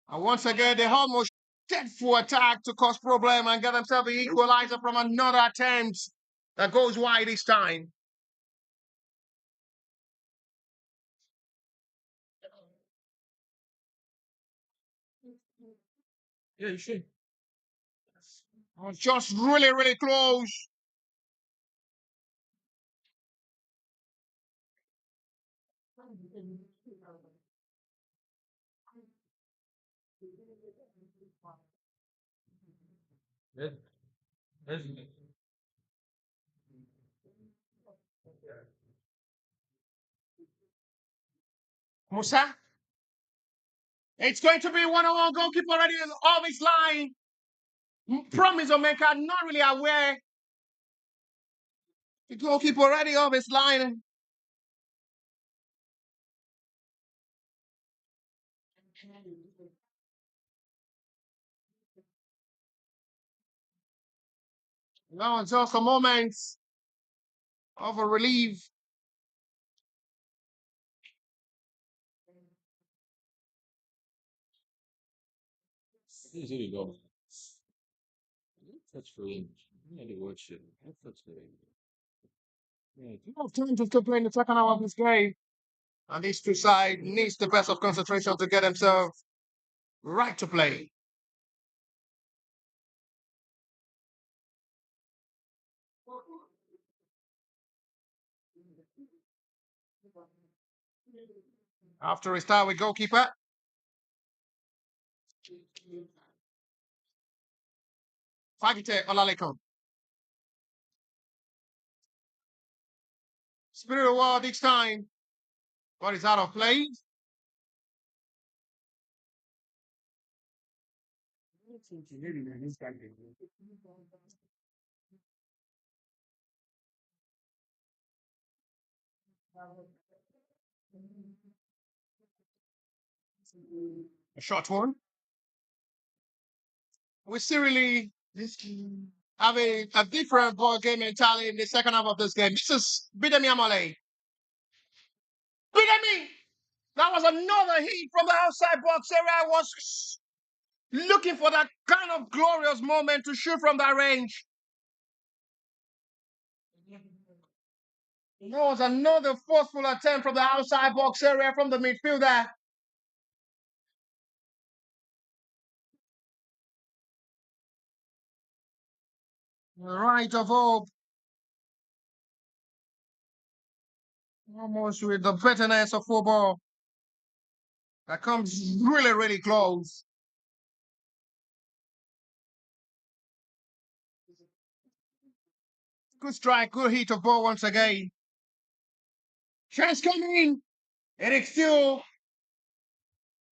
And once again, they almost dreadful attack to cause problem and get themselves the equalizer from another attempt that goes wide this time. Yeah, you should. Just really, really close. Let's, let's, Musa, it's going to be one-on-one goalkeeper already off his line. Promise Omeka, not really aware. The goalkeeper already off his line. Now it's just a moment of a relief. Here's you go. That's for him. Yeah, they watch it. That's for him. Yeah, No time to still play in the second half of this game. And these two sides needs the best of concentration to get themselves right to play. After we start with goalkeeper, Fagite Olalekan. Spirit of War this time, but it's out of play. A short one. We still really have a different ball game mentality in the second half of this game. This is Bidemi Amale. Bidemi! That was another hit from the outside box area. I was looking for that kind of glorious moment to shoot from that range. There was another forceful attempt from the outside box area from the midfielder. Right of hope. Almost with the bitterness of football. That comes really, really close. Good strike, good hit of ball once again. Chance coming. It is still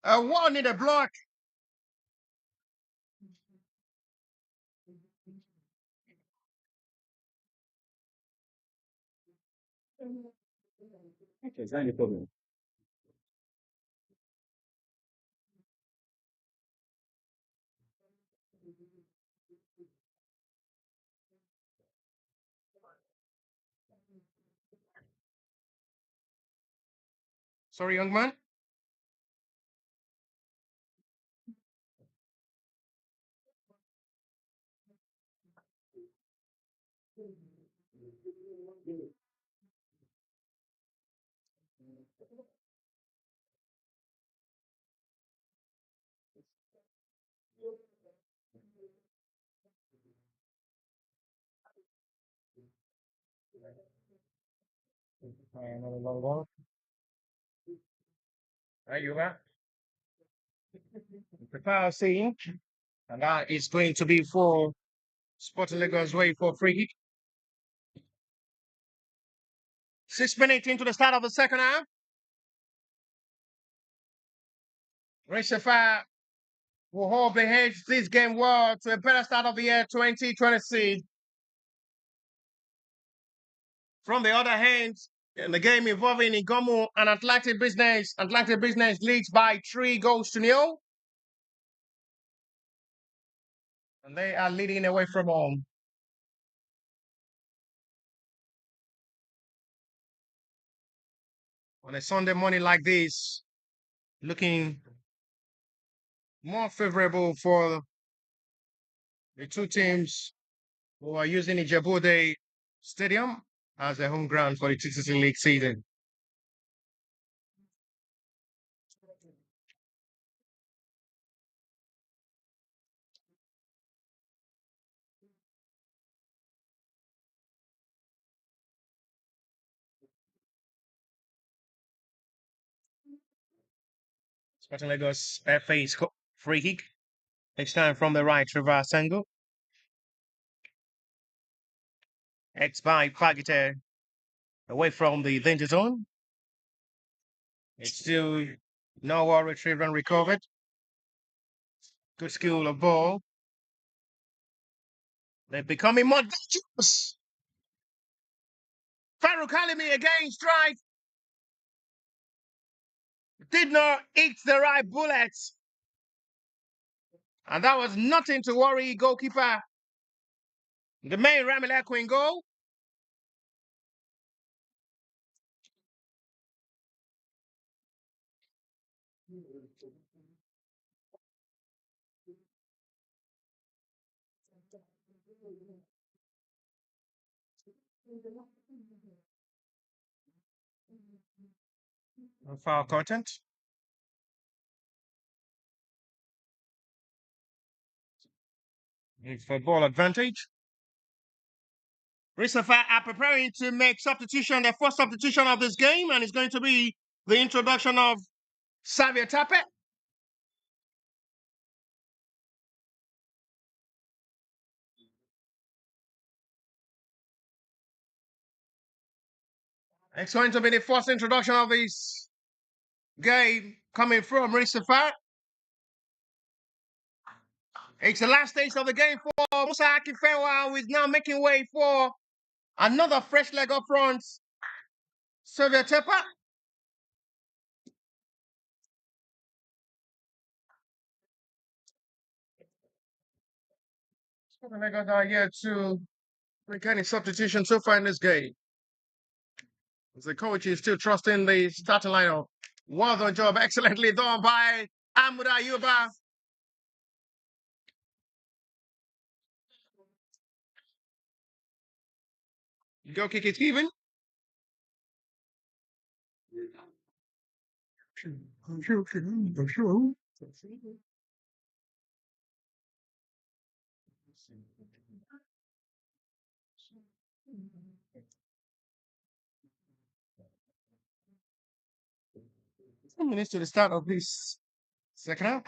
a one in the block. Okay, is that any problem? Sorry, young man. Another long ball. There you are. Prepare scene. And that is going to be for Sporting Lagos way for free kick. 6 minutes into the start of the second half. Sapphire will hold the hedge this game well to a better start of the year 2026. From the other hand, in the game involving Ijebu and Atlantic Business leads by 3 goals to 0. And they are leading away from home. On a Sunday morning like this, looking more favorable for the two teams who are using Ijebu Stadium as their home ground for the TCC League season. Sporting Lagos FA free kick. Next time from the right reverse angle. X by Pagite away from the danger zone. It's still no well retrieved and recovered. Good skill of ball. They're becoming more dangerous. Farouk Halimi again strike. Did not hit the right bullets. And that was nothing to worry goalkeeper. The main Ramileko in goal. Foul content. For ball advantage. Risafa are preparing to make substitution, their first substitution of this game, and it's going to be the introduction of Xavier Tapet. It's going to be the first introduction of this game coming from Risafa. It's the last stage of the game for Musa Akifewa, who is now making way for another fresh leg up front. Xavier Tapet. Lagos are yet to make any substitution so far in this game. The coach is still trusting the starting lineup. Well done job, excellently done by Ahmed Ayuba. Goal kick is given. 2 minutes to the start of this second half.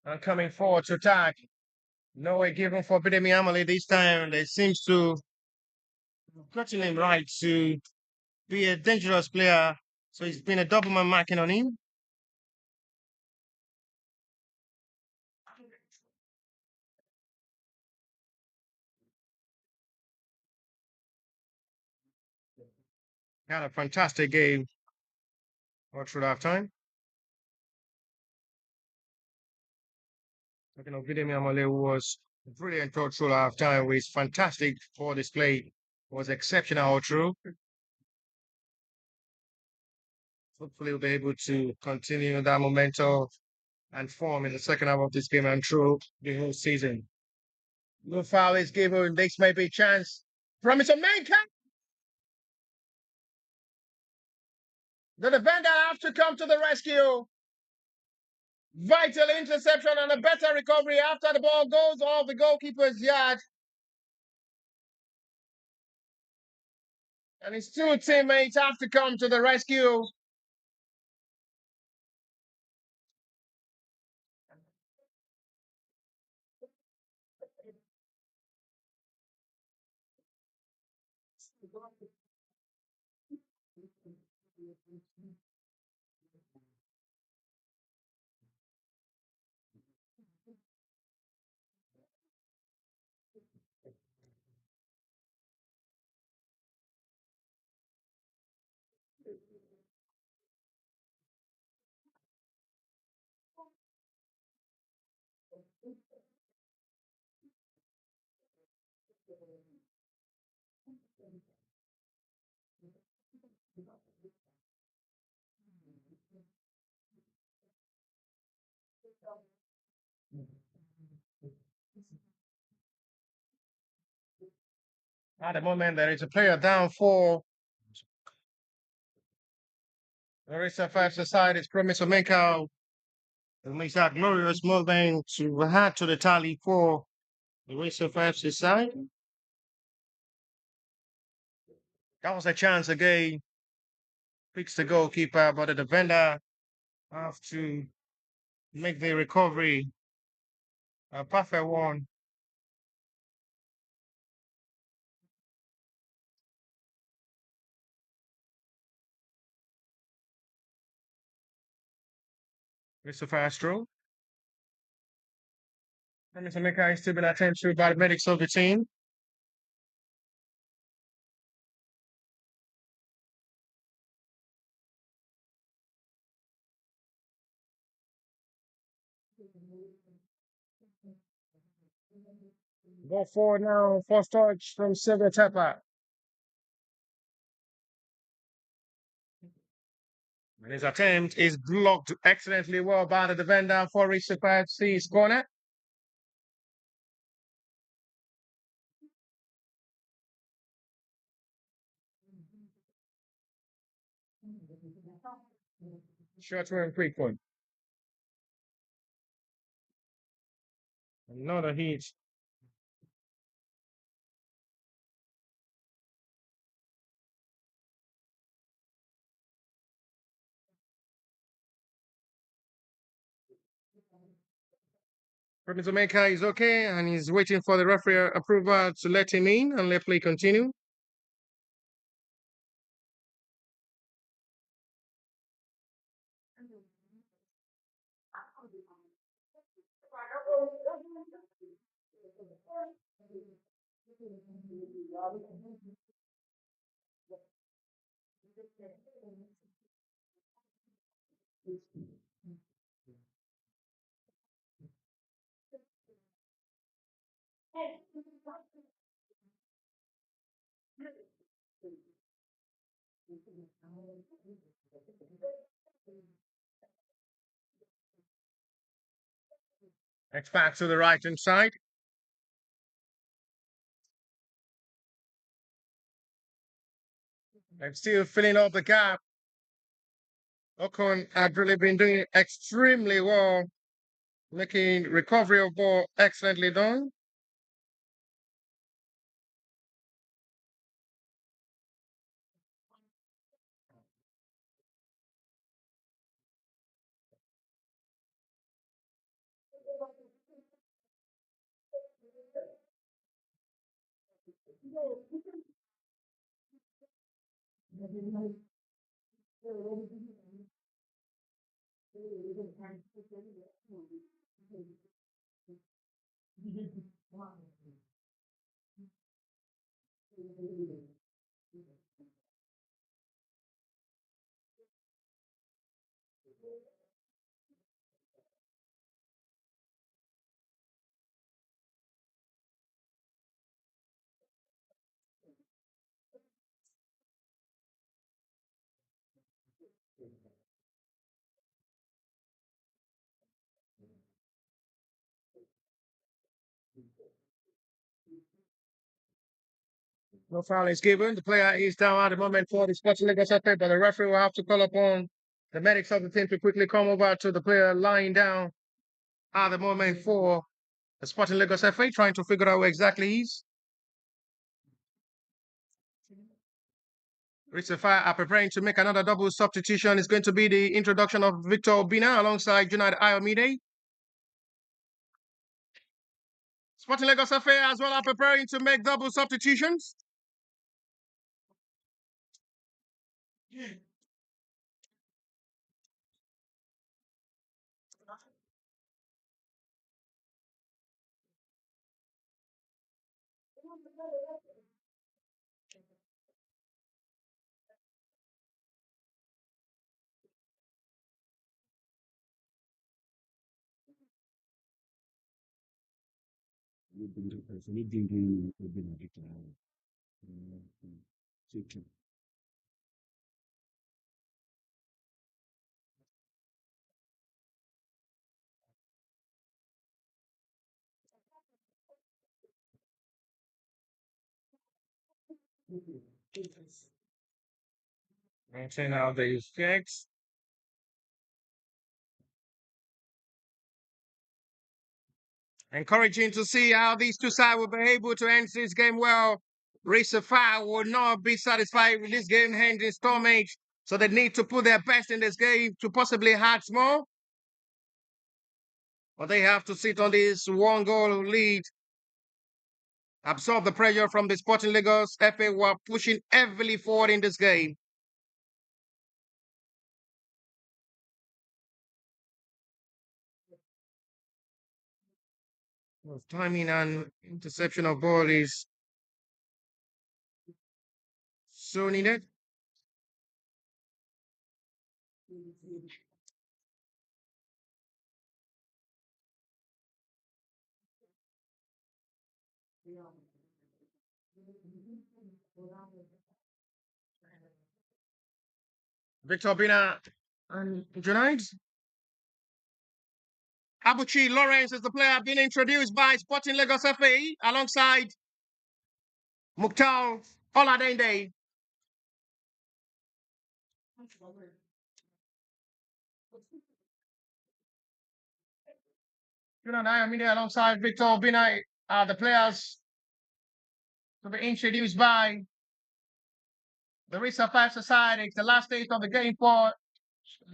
And coming forward to attack. No way given for Bidemi Amale this time. They seems to gotten him right to be a dangerous player. So he's been a double man marking on him. Had a fantastic game all through half time. Talking of Bidemi Amale, who was brilliant all through half time with fantastic ball display. Was exceptional all through. Hopefully, we'll be able to continue that momentum and form in the second half of this game and through the whole season. No foul is given. This may be a chance. Promise of Manka. The defender have to come to the rescue. Vital interception and a better recovery after the ball goes off the goalkeeper's yard. And his two teammates have to come to the rescue. At the moment, there is a player down for Marisa Five Society's Promise of Makao. It makes that glorious movement to add to the tally for Marisa Five Society. That was a chance again. Picks the goalkeeper, but the defender have to make the recovery a perfect one. Mr. Fastro. Mr. Mika is still been attended to by the medics of the team. Go forward now, first touch from Silvia Tepa. And his attempt is blocked excellently well by the defender for Recife FC's corner. Short and quick one. Another hit. From Jamaica is okay, and he's waiting for the referee approval to let him in and let play continue. It's back to the right hand side. I'm still filling up the gap. Ocon had really been doing extremely well, making recovery of ball excellently done. No foul is given. The player is down at the moment for the Sporting Lagos FA, but the referee will have to call upon the medics of the team to quickly come over to the player lying down at the moment for the Sporting Lagos FA, trying to figure out where exactly he is. Sapphire are preparing to make another double substitution. It's going to be the introduction of Victor Dina alongside United Ayomide. Sporting Lagos FA as well are preparing to make double substitutions. Maintain out the effects. Encouraging to see how these two sides will be able to end this game well. Sapphire will not be satisfied with this game ending stormage, so they need to put their best in this game to possibly add more. But they have to sit on this one goal lead, absorb the pressure from the Sporting Lagos FA, who are pushing heavily forward in this game. Timing and interception of ball is so needed. Victor Bina and Junaid. Abuchi Lawrence is the player being introduced by Sporting Lagos FA alongside Mukhtar Oladende. Junaid Ayomide alongside Victor Bina are the players to be introduced by the Sapphire Society. It's the last stage of the game for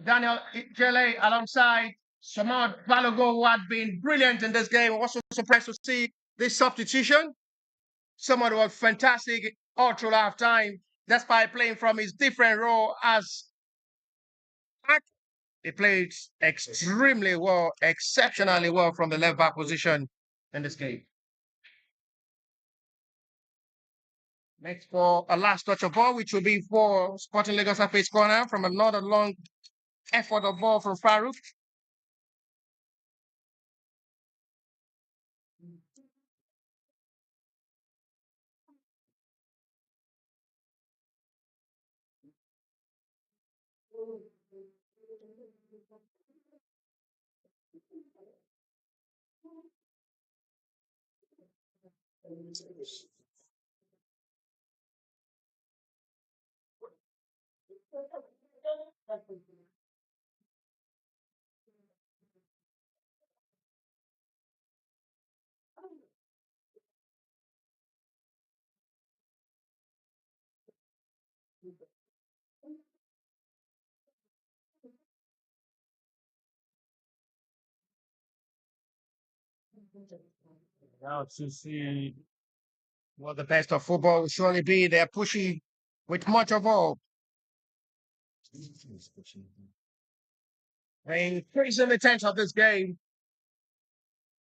Daniel Int'l alongside Samad Balogun, who had been brilliant in this game. I'm also surprised to see this substitution. Someone who was fantastic all through half time, despite playing from his different role as back. He played extremely well, exceptionally well from the left back position in this game. Next for a last touch of ball, which will be for Sporting Lagos FA's corner from another long effort of ball from Farouk. Now to see what the best of football will surely be. They're pushing with much of all. Increasing the tension of this game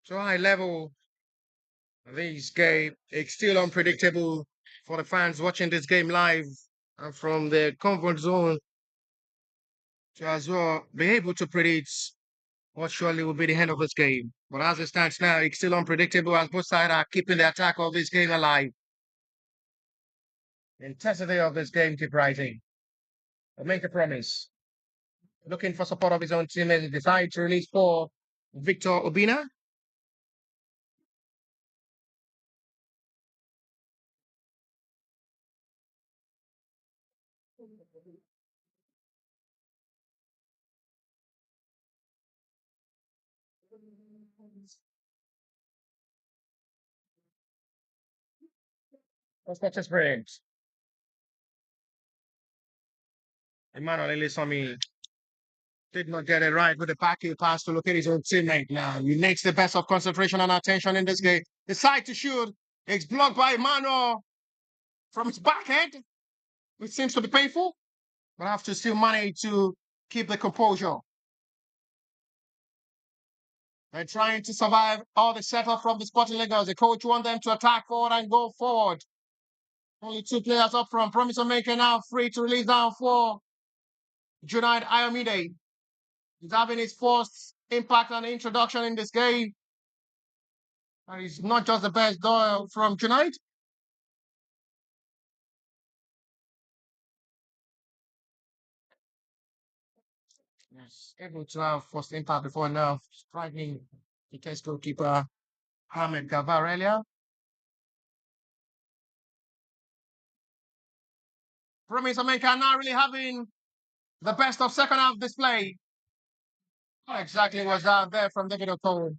to a high level. This game is still unpredictable for the fans watching this game live and from the comfort zone to as well be able to predict what surely will be the end of this game. But as it stands now, it's still unpredictable as both sides are keeping the attack of this game alive. The intensity of this game keep rising. But make a promise. Looking for support of his own team and decide to release for Victor Obina. That's not brilliant. Emmanuel Elisomi did not get it right with the back heel pass to locate his own teammate now. He makes the best of concentration and attention in this game. Decide to shoot. It's blocked by Emmanuel from his backhand, which seems to be painful, but have to still manage to keep the composure. They're trying to survive all the setup from the Sporting Lagos. The coach wants them to attack forward and go forward. Only two players up front. Promise of making now free to release down for Junaid Ayomide. He's having his first impact and introduction in this game. And he's not just the best door from Junaid. Yes, able to have first impact before now, striking the test goalkeeper Ahmed Gavarelia. Promise of making now really having the best of second half display. What exactly was that there from David O'Connell?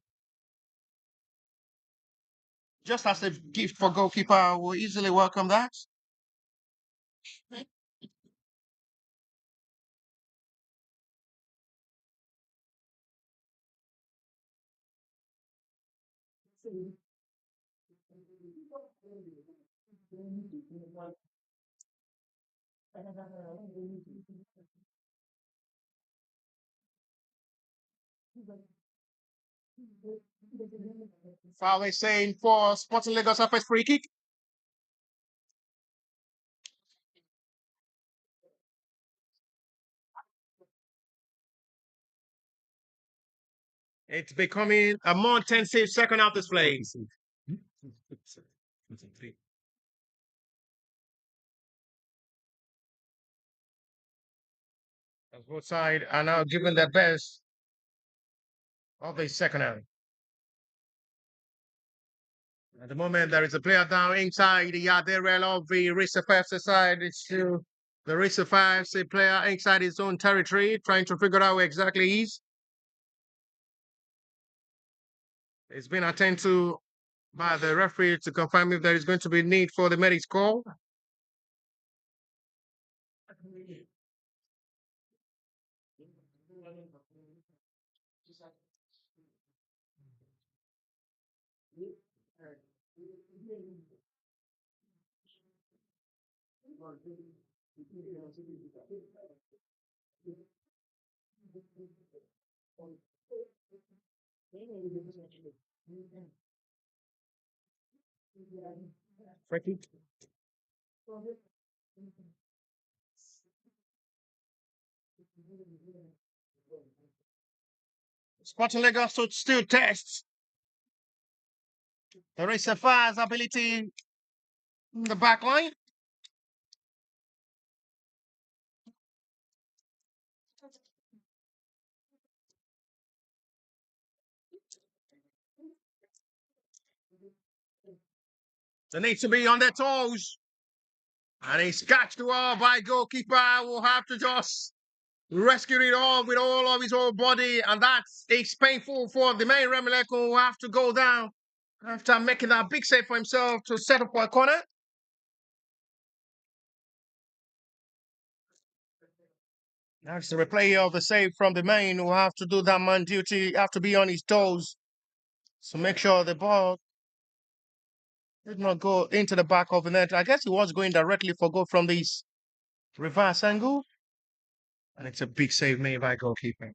Just as a gift for goalkeeper, will easily welcome that. Foul is saying for Sporting Lagos up free kick. It's becoming a more intensive second half display. As both sides are now giving their best of the second half. At the moment, there is a player down inside the yard area of the Risa FC side. It's still the Risa FC player inside his own territory, trying to figure out where exactly he is. It's been attended to by the referee to confirm if there is going to be need for the medics call. Free kick. Sporting Lagos to still tests the Sapphire's ability in the back line. They need to be on their toes. And he's catched well by goalkeeper. Will have to just rescue it all with all of his whole body. And it's painful for the main Remileko who will have to go down after making that big save for himself to set up for a corner. That's the replay of the save from the main who will have to do that man duty, have to be on his toes. So make sure the ball did not go into the back of the net. I guess he was going directly for goal from this reverse angle. And it's a big save made by goalkeeper.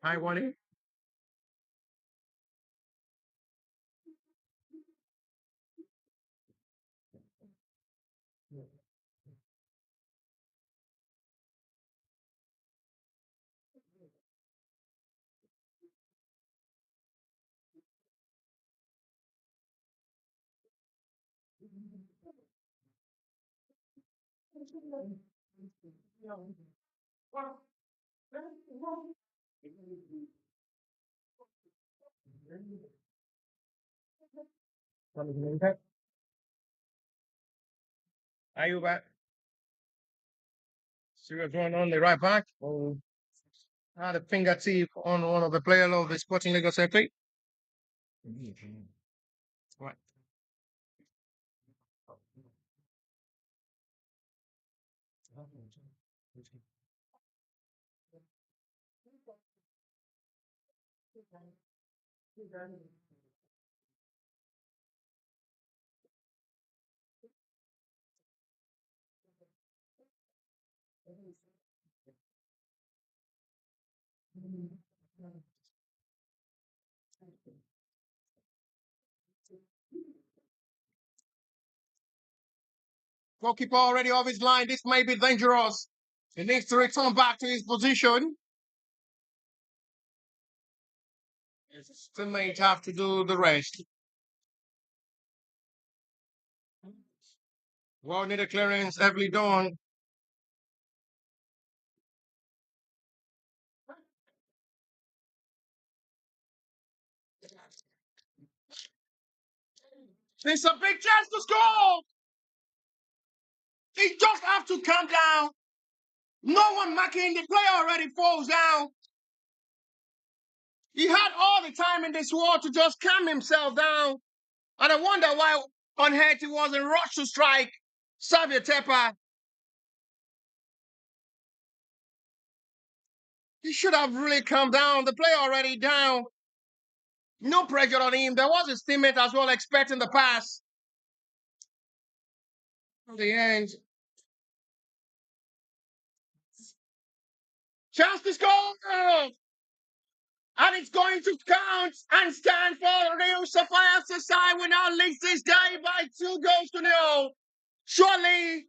Hi, Wally. Are you back? See what's going on the right back? Oh, had a fingertip on one of the players of the Sporting Lagos FC. Right. Goalkeeper already off his line. This may be dangerous. He needs to return back to his position. His teammates have to do the rest. Well needed clearance, heavily done. It's a big chance to score. He just have to calm down. No one marking. The player already falls down. He had all the time in this world to just calm himself down. And I wonder why on head he wasn't rushed to strike Xavier Tepper. He should have really calmed down. The player already down. No pressure on him. There was his teammate as well expecting the pass. At the end. Chance to score! And it's going to count and stand for Real Sapphire side. We now lead this game by 2-0. Surely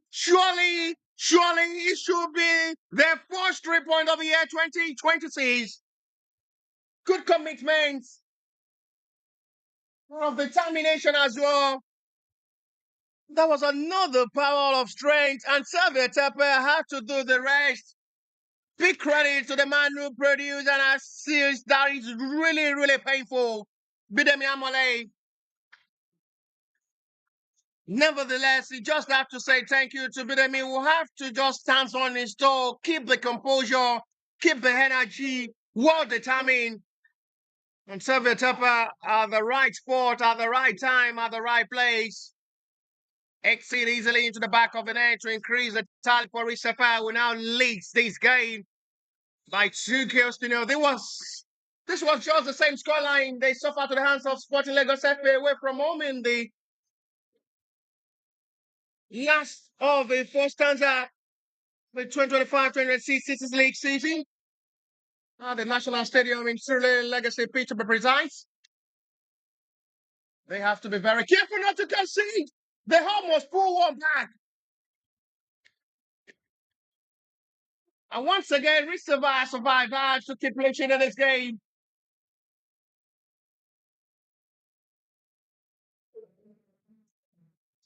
it should be their first 3 point of the year 2026. Good commitment. Of determination as well. That was another power of strength, and Xavier Tepper had to do the rest. Big credit to the man who produced and assist. That is really, really painful. Bidemi Amole. Nevertheless, you just have to say thank you to Bidemi. We'll have to just stand on his toe, keep the composure, keep the energy, well determined. And Xavier Tepper at the right spot, at the right time, at the right place. Exit easily into the back of the net to increase the tally for Sapphire, who now leads this game by 2-0. This was just the same scoreline they suffered to the hands of Sporting Lagos FA away from home in the Last of the four stanza, the 2025-2026 Citizens League season. The National Stadium in Int'l Legacy pitch to be precise. They have to be very careful not to concede. They almost pull one back. And once again, we survive to keep reaching in this game.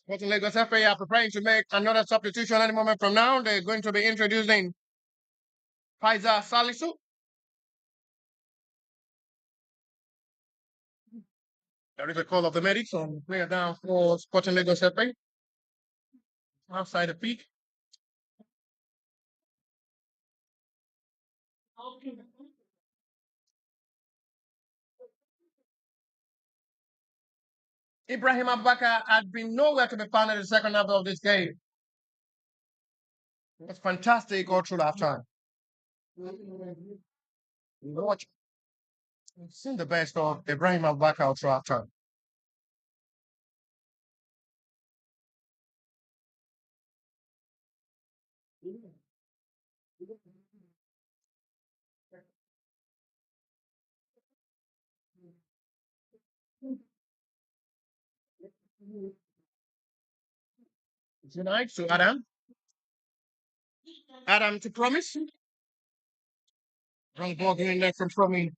Sporting Lagos FA are preparing to make another substitution any moment from now. They're going to be introducing Paiza Salisu. There is a call of the medics on player down for Sporting Lagos FA. Outside the peak. Ibrahim Abubakar had been nowhere to be found in the second half of this game. It was fantastic all through that time. Watch. We've seen the best of Ibrahim Abubakar all through that time. Tonight to Adam. Adam to promise. Wrong ball going there from me.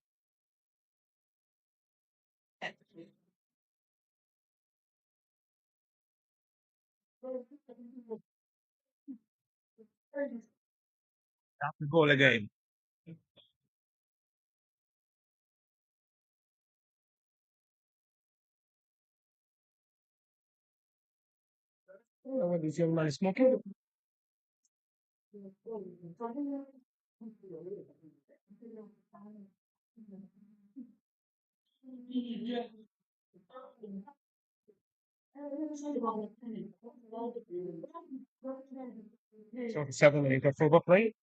That's the goal again. What is young man smoking? So 7 minutes of football play.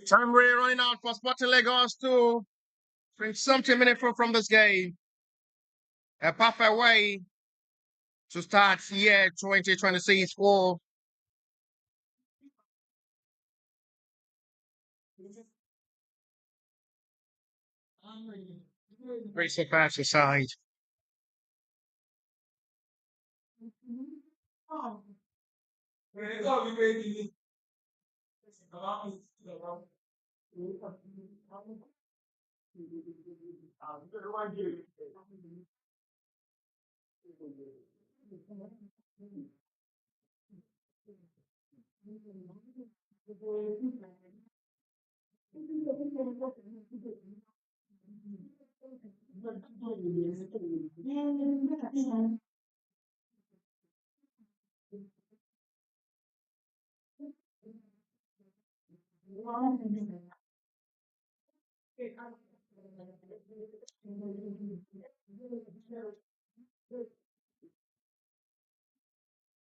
Time really running out for Sporting Lagos to bring something meaningful from this game. A perfect way to start year 2026 for Race of Fashion side.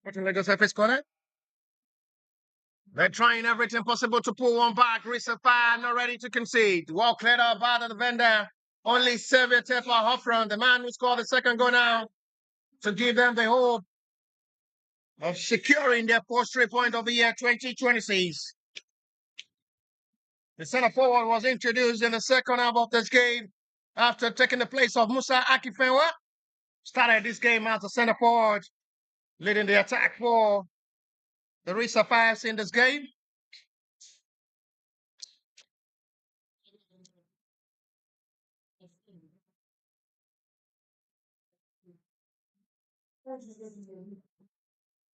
Sporting Lagos FS corner. They're trying everything possible to pull one back. Sapphire not ready to concede. Well cleared up by the defender. Only Xavier Tefa Hoffron, the man who scored the second goal now, to give them the hope of securing their first 3 point of the year 2026. The centre forward was introduced in the second half of this game after taking the place of Musa Akifenwa. Started this game as a centre forward, leading the attack for the Sapphires in this game.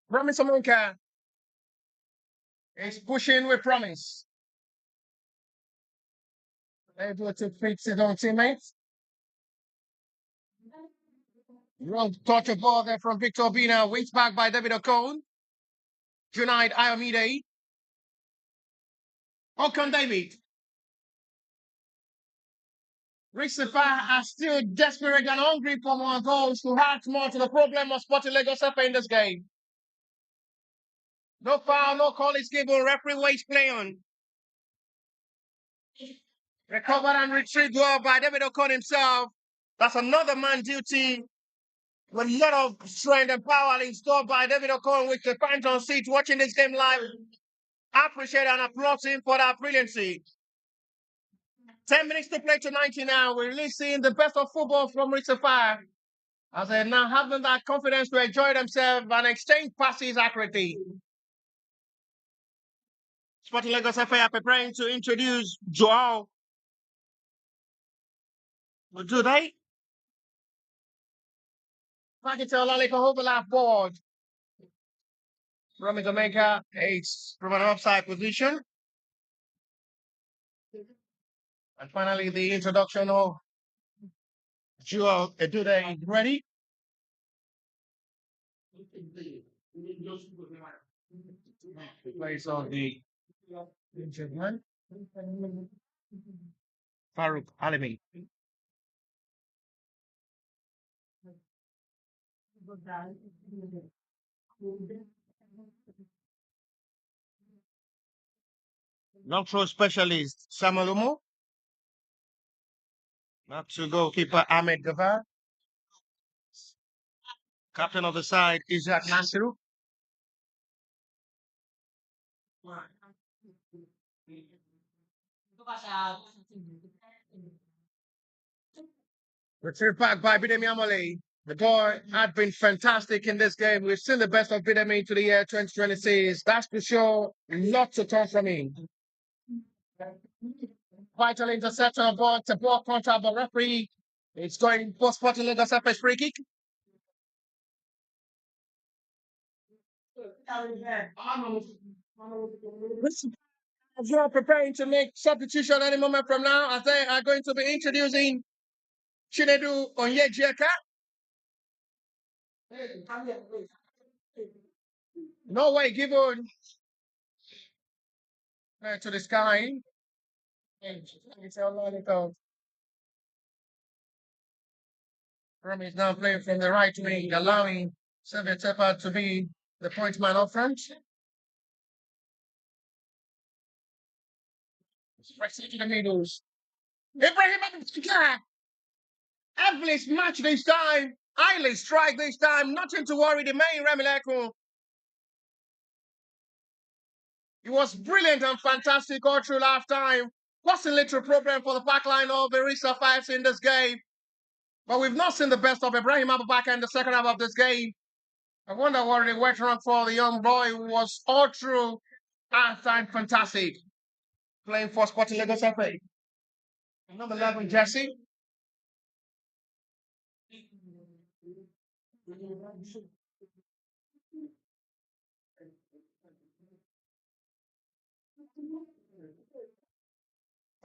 Promise Amunka is pushing with promise. Able to fix his own teammates. Wrong touch of ball there from Victor Bina. Wings back by David Ocon. Junaid Ayomide. Ocon David. Sapphire are still desperate and hungry for more goals to add more to the problem of Sporting Lagos FA in this game. No foul, no call is given. Referee waits play on. Recovered and retrieved well by David Ocon himself. That's another man duty with a lot of strength and power installed by David Ocon, which the fans on seat watching this game live appreciate and applaud him for that brilliancy. 10 minutes to play to 90 now. We're really seeing the best of football from Sapphire as they now having that confidence to enjoy themselves and exchange passes accurately. Sporting Lagos FA are preparing to introduce Joao. Do they? Pakitel Lally for overlap board. Romy Jamaica is from an offside position. And finally, the introduction of Joao Edude is ready. He plays on the injured man. Farouk Alimi. Long throw specialist Samalumo. Up to goalkeeper Ahmed Gavar. Captain of the side Isaac Nasiru. Retrieved back by Bidemi Amole. The boy had been fantastic in this game. We've seen the best of Bidemi to the year 2026. That's for sure. Lots to turn from him. Vital interception ball to ball contact the referee. It's going for Sporting Lagos FA's free kick. As you are preparing to make substitution any moment from now, as they are going to be introducing Chinedu Onyejeka. No way given to the sky. Rami is now playing from the right wing, allowing Xavier Tepa to be the point man up front. Right into the middles. Ibrahim Evlis match this time. Highly strike this time. Nothing to worry the main Remileko. He was brilliant and fantastic all through half time. Was a little problem for the back line of the Risa Fives in this game. But we've not seen the best of Ibrahim Abubakar in the second half of this game. I wonder what the veteran for the young boy who was all through half time fantastic. Playing for Sporting Lagos FA. Number 11, Jesse.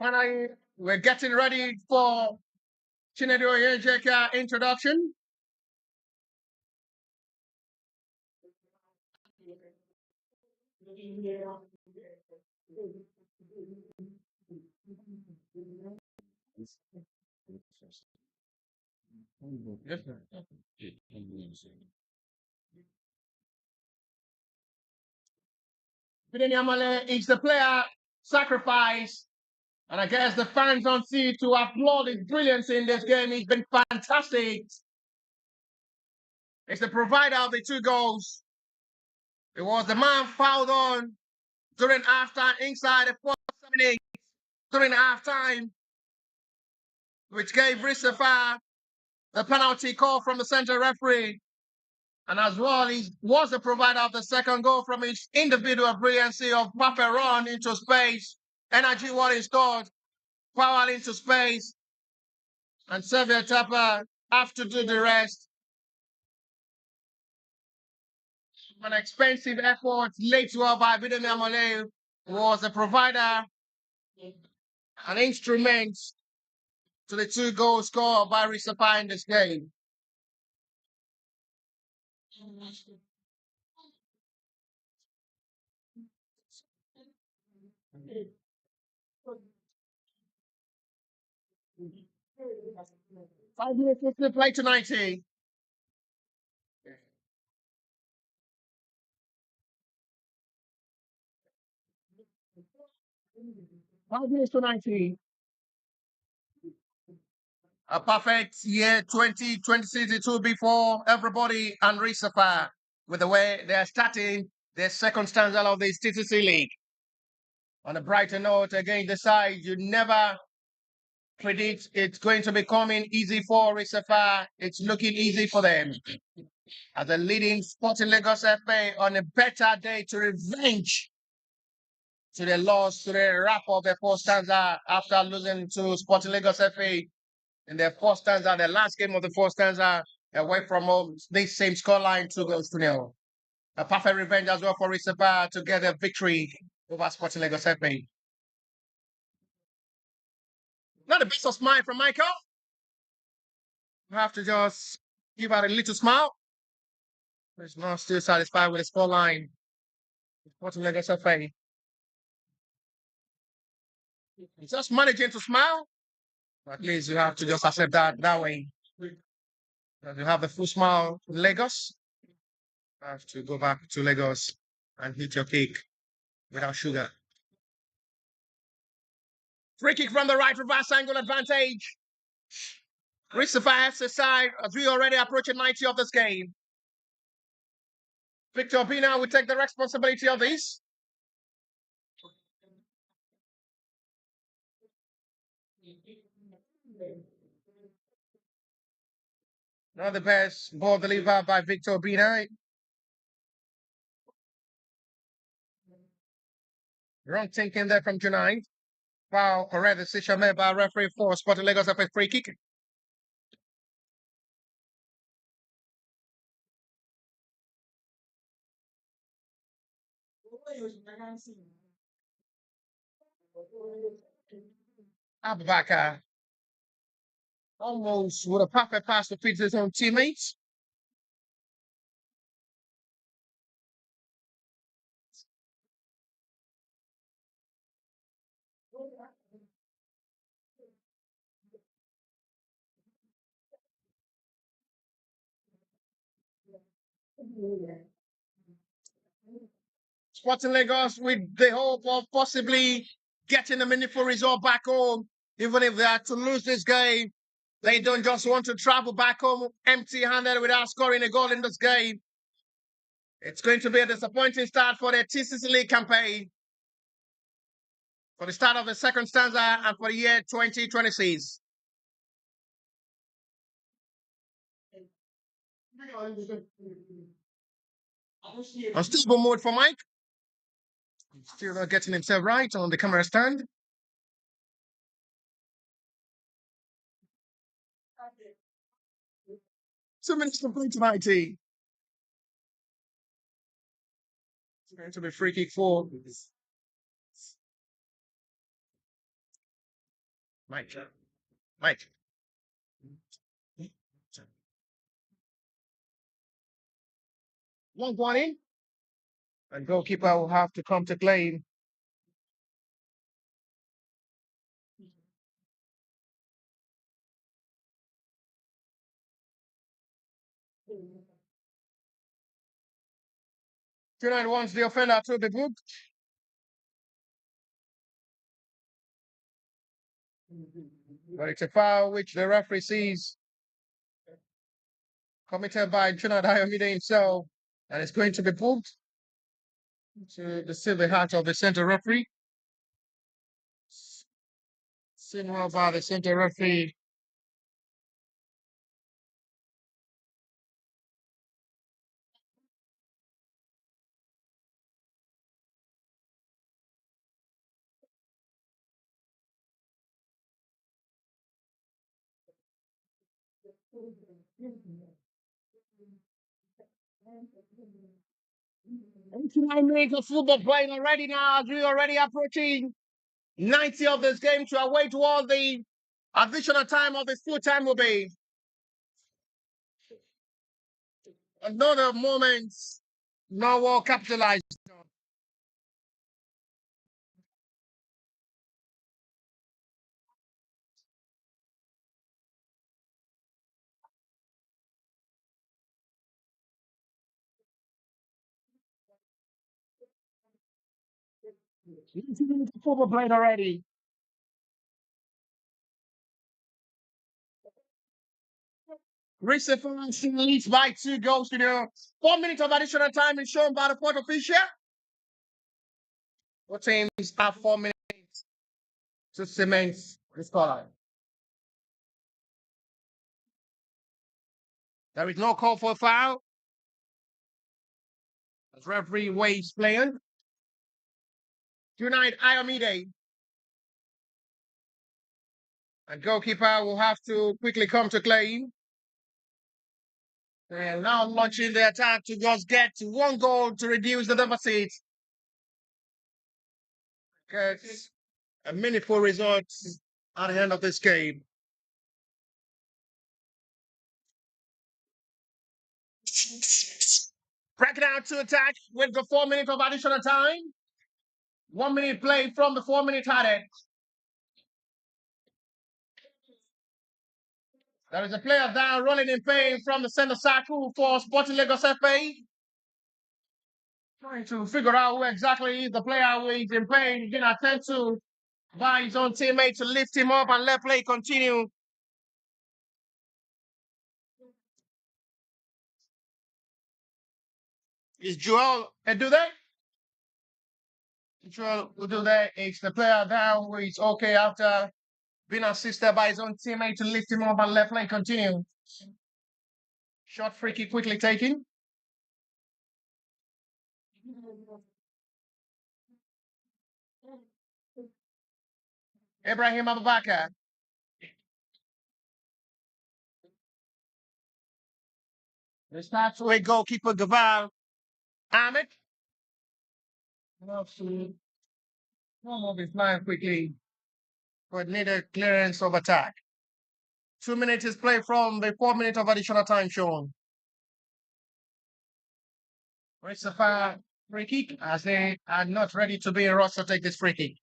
Finally, we're getting ready for Chinedu Onyejeka introduction. Bideni Amale is the player sacrifice. And I guess the fans on see to applaud his brilliance in this game. He's been fantastic. It's the provider of the two goals. It was the man fouled on during halftime inside the fourth minute during halftime, which gave Ristafar the penalty call from the central referee. And as well, he was the provider of the second goal from his individual brilliancy of perfect run into space. Energy what he scored, power into space, and Xavier Tapa have to do the rest. An expensive effort laid well by Bidemi Amole was a provider, an instrument to the two goals scored by Risapa in this game. Five minutes to play to 90. 5 minutes to 90. A perfect year 2026 it will be for everybody and Sapphire with the way they're starting their second stanza of the TCC League. On a brighter note, again, the side you never predict it's going to be coming easy for Sapphire. It's looking easy for them. As a leading Sporting Lagos FA on a better day to revenge to the loss to the wrap of the fourth stanza after losing to Sporting Lagos FA in the fourth stanza, the last game of the fourth stanza, away from home, this same scoreline, 2 goals to 0. A perfect revenge as well for Sapphire to get a victory over Sporting Lagos FA. Not the best of smile from Michael. You have to just give out a little smile. He's not still satisfied with the scoreline. Sporting Lagos FA. He's just managing to smile. At least you have to just accept that way. Because you have the full smile in Lagos. You have to go back to Lagos and eat your cake without sugar. Free kick from the right, reverse angle advantage. Sapphire FC side as we already approaching 90 of this game. Victor Dina will take the responsibility of this. Not the best ball delivered by Victor Dina. Wrong thinking there from Junai. Foul, correct decision made by referee for Sporting Lagos of a free kick. Abubakar almost with a perfect pass to feed his own teammates. Sporting Lagos with the hope of possibly getting a meaningful result back home, even if they are to lose this game. They don't just want to travel back home empty-handed without scoring a goal in this game. It's going to be a disappointing start for their TCC League campaign for the start of the second stanza and for the year 2026. Unstable mode for Mike. Still not getting himself right on the camera stand. Two minutes to play tonight, T. It's going to be free kick for Mike. Mike. One in. And goalkeeper will have to come to claim. Tonight wants the offender to be booked. But it's a foul which the referee sees committed by Trinidad Ayomide himself. And it's going to be booked to the silver hat of the center referee. Seen well by the center referee. And 9 minutes of football playing already now as we're already approaching 90 of this game to await what the additional time of this full time will be. Another moment, no well capitalized. Football played already. Receiving leads by 2 goals to the 4 minutes of additional time is shown by the fourth official. Both teams have 4 minutes to cement the scoreline. There is no call for a foul. As referee waves playing. Tonight, Ayomide. And goalkeeper will have to quickly come to claim. And now launching the attack to just get 1 goal to reduce the deficit. Get a meaningful result at the end of this game. Breaking out to attack with the 4 minutes of additional time. 1 minute play from the 4 minute added. There is a player down rolling in pain from the center circle for Sporting Lagos FA. Trying to figure out who exactly is the player who is in pain. He's been attempted to by his own teammate to lift him up and let play continue. Is Joel Edude? Joel Edude is the player down who is okay after being assisted by his own teammate to lift him up and let play continue. Short free kick quickly taken. Ibrahim Abubakar. The starts with goalkeeper Gaval Ahmed. One of his line quickly coordinated clearance of attack. 2 minutes is played from the 4 minutes of additional time shown. Sapphire free kick as they are not ready to be in rush to take this free kick.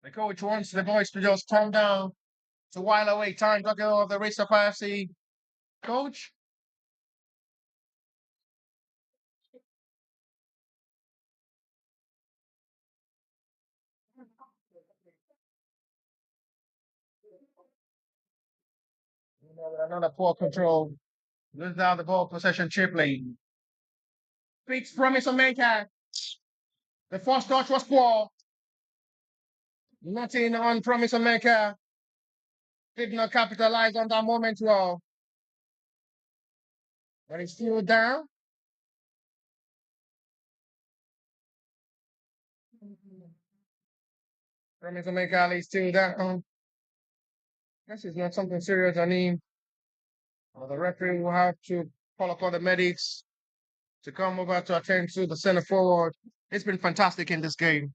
The coach wants the boys to just calm down to while away time. Talking of the Sapphire FC coach. Another poor control. Lose down the ball possession cheaply. Fix promise of maker. The first touch was poor. Nothing on promise of maker. Did not capitalize on that moment well. But it's still down. Promise of maker is still down. This is not something serious. I mean, the referee will have to call upon the medics to come over to attend to the center forward. It's been fantastic in this game.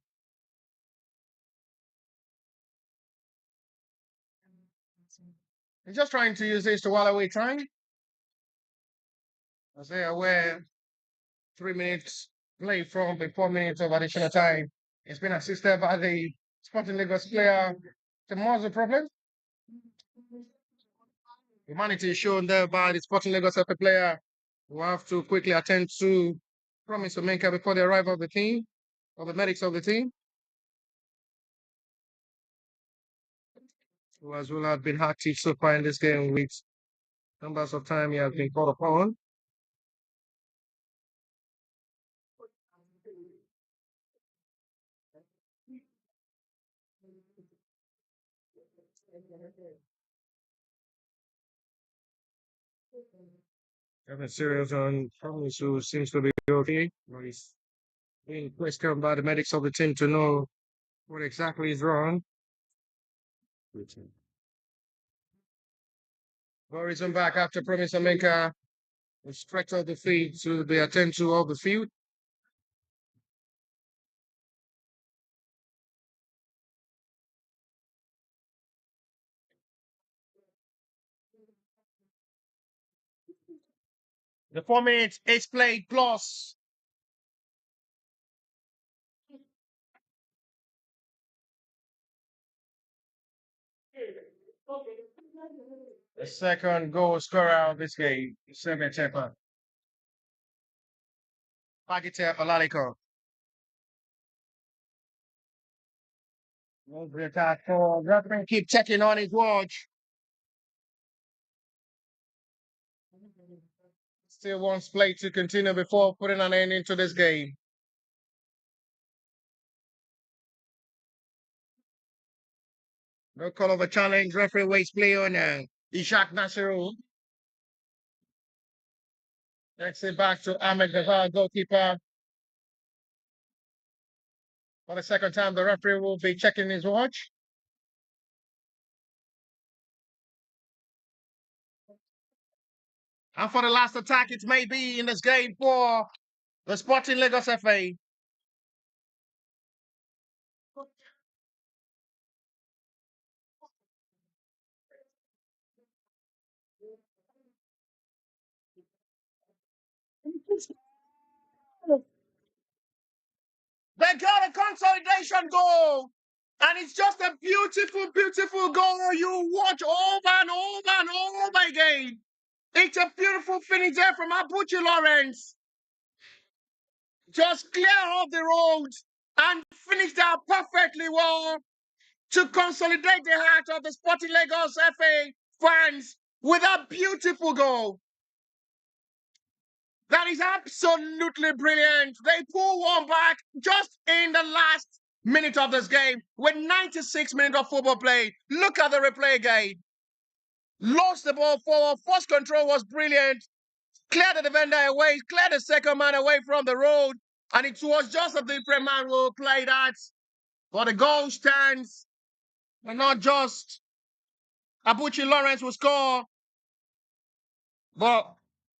He's just trying to use this to while away time. As they are aware, 3 minutes play from the 4 minutes of additional time. It's been assisted by the Sporting Lagos player. The problem. Humanity is shown there by the Sporting Lagos FA player who have to quickly attend to Promise Omenka before the arrival of the team, or the medics of the team. Who as well have been active so far in this game with numbers of time he has been called upon. Kevin Serious on Promise, who seems to be okay, but he's being questioned by the medics of the team to know what exactly is wrong. Morrison back after Promise Amenka was stretched off the field to be attended to of the field. The 4 minutes is played plus. The second goal scorer of this game, Sebe Chepa. Pagite Olaliko. Over attack for referee. Keep checking on his watch. Still wants play to continue before putting an end into this game. No call of a challenge. Referee waits play on Ishak Nasiru. Takes it back to Ahmed Gavar, goalkeeper. For the second time, the referee will be checking his watch. And for the last attack, it may be in this game for the Sporting Lagos FA. They got a consolidation goal. And it's just a beautiful, beautiful goal you watch over and over and over again. It's a beautiful finish there from Abuchi Lawrence. Just clear off the road and finish that perfectly well to consolidate the heart of the Sporting Lagos FA fans with a beautiful goal. That is absolutely brilliant. They pull one back just in the last minute of this game with 96 minutes of football played. Look at the replay again. Lost the ball forward. First control was brilliant. Cleared the defender away. Cleared the second man away from the road. And it was just a different man who played that. But the goal stands. And not just Abuchi Lawrence will score, but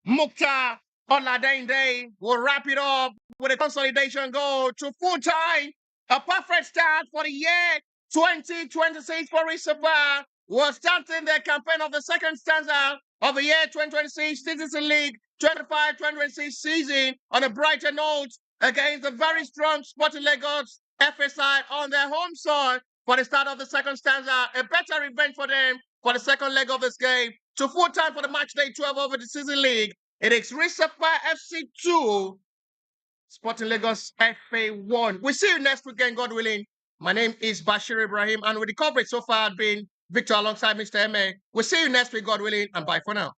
Mukhtar Oladende will wrap it up with a consolidation goal to full time. A perfect start for the year 2026 for Sapphire was starting the campaign of the second stanza of the year 2026 TCC League 25-2026 season on a brighter note against the very strong Sporting Lagos FA side on their home soil for the start of the second stanza. A better event for them for the second leg of this game to full time for the match day 12 over the season league. It is Sapphire FC 2, Sporting Lagos FA 1. We'll see you next weekend, God willing. My name is Bashir Ibrahim, and with the coverage so far, I've been Victor alongside Mr. M.A. We'll see you next week, God willing, and bye for now.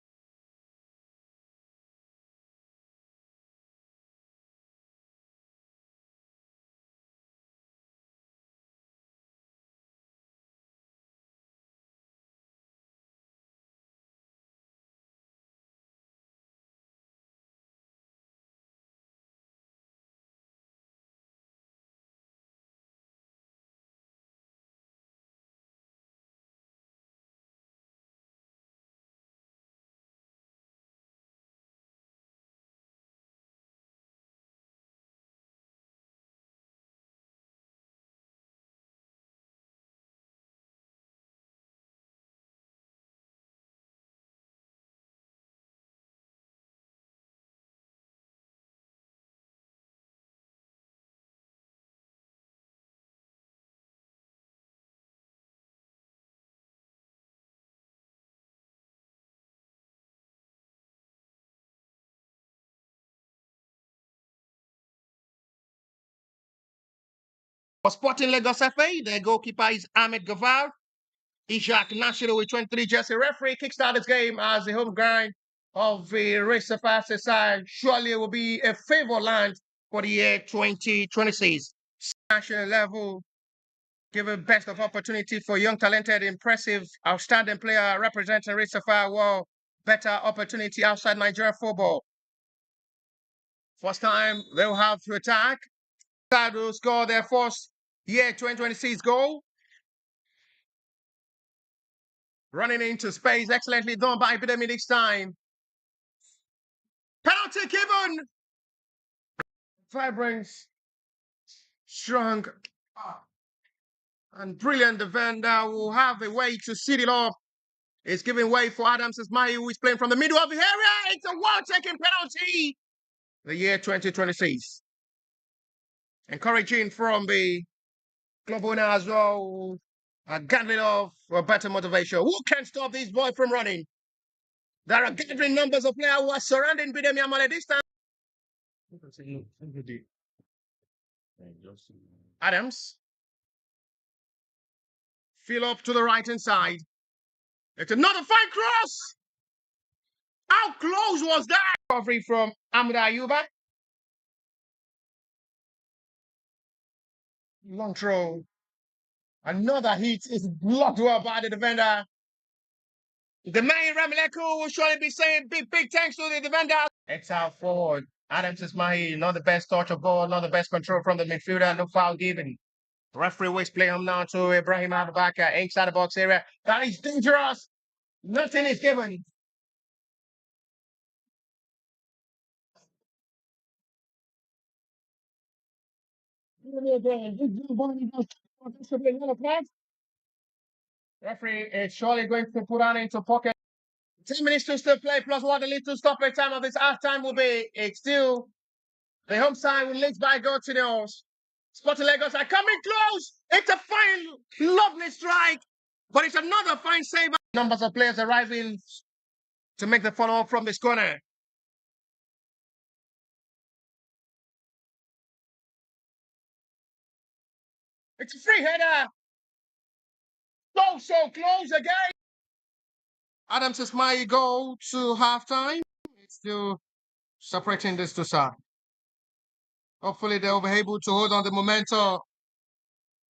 For Sporting Lagos FA, their goalkeeper is Ahmed Gavar. Ishak National with 23 jersey referee kickstart this game as the home ground of the race of fastest side. Surely it will be a favor land for the year 2026. National level, give a best of opportunity for young, talented, impressive, outstanding player representing race of well, better opportunity outside Nigeria football. First time they'll have to attack. Side will score their first year 2026 goal. Running into space, excellently done by Epidemic this time. Penalty given. Vibrant, strong, and brilliant defender will have a way to set it up. It's giving way for Adams Ismail, who is playing from the middle of the area. It's a well-taken penalty. The year 2026. Encouraging from the club owner as well. Gathering of a better motivation. Who can stop this boy from running? There are gathering numbers of players who are surrounding Bidemi Amale this time. Adams. Fill up to the right-hand side. It's another fine cross. How close was that? Recovery from Ahmed Ayuba. Long throw. Another hit is blocked well by the defender. The man Ramileko will surely be saying big thanks to the defender. It's out forward. Adams Ismail, not the best touch of ball, not the best control from the midfielder, no foul given. Referee waits play him now to Ibrahim Abubakar, inside the box area. That is dangerous. Nothing is given. Referee is surely going to put on into pocket. 10 minutes to still play, plus what the little stoppage time of this half time will be. It's still the home side will lead by goal to nils. Sporting Lagos are coming close. It's a fine, lovely strike, but it's another fine save. Numbers of players arriving to make the follow-up from this corner. It's a free header. So close again. Adams Ismail go to halftime. It's still separating this to side. Hopefully they'll be able to hold on the momentum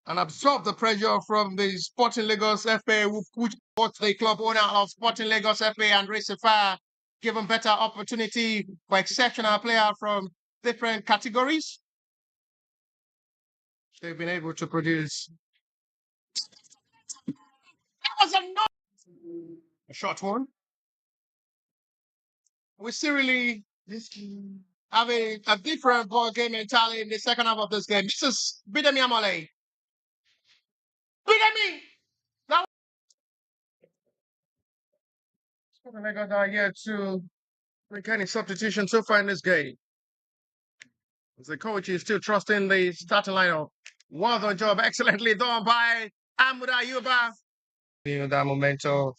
and absorb the pressure from the Sporting Lagos FA, which was the club owner of Sporting Lagos FA and Sapphire, given better opportunity for exceptional players from different categories. They've been able to produce. That was a short one. We still really have a different ball game entirely in the second half of this game. This is Bidemi Amale. Bidemi! Now, Sporting Lagos are here to make any substitution so far in this game. The coach is still trusting the starting lineup. Well done job, excellently done by Ahmed Ayuba. That momentum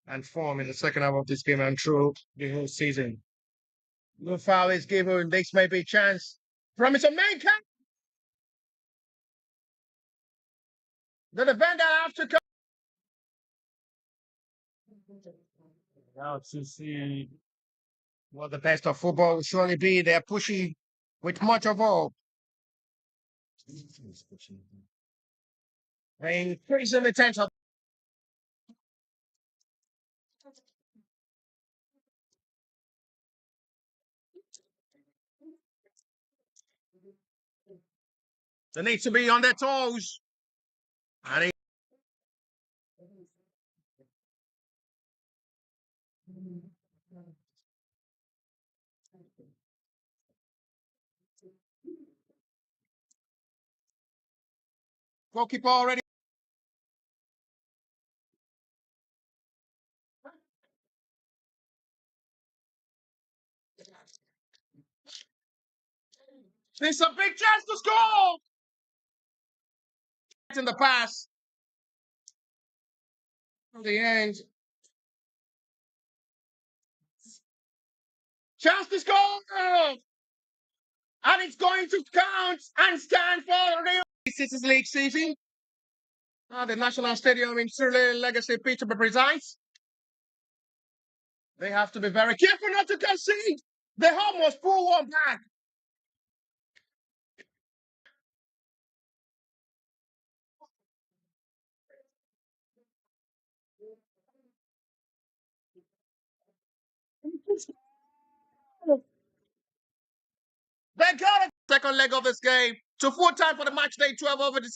and form in the second half of this game and through the whole season. No foul is given. This may be a chance from Mr. Menka. The defender have to come. Now to see what the best of football will surely be. They're pushing with much of all. Increasing the tension. They need to be on their toes. And goalkeeper already. It's a big chance to score. In the pass. At the end. Chance to score. And it's going to count and stand for Rio League season. The National Stadium in Int'l Legacy Pitch to be precise. They have to be very careful not to concede. They almost pull one back. They got a second leg of this game to full time for the match day 12 over the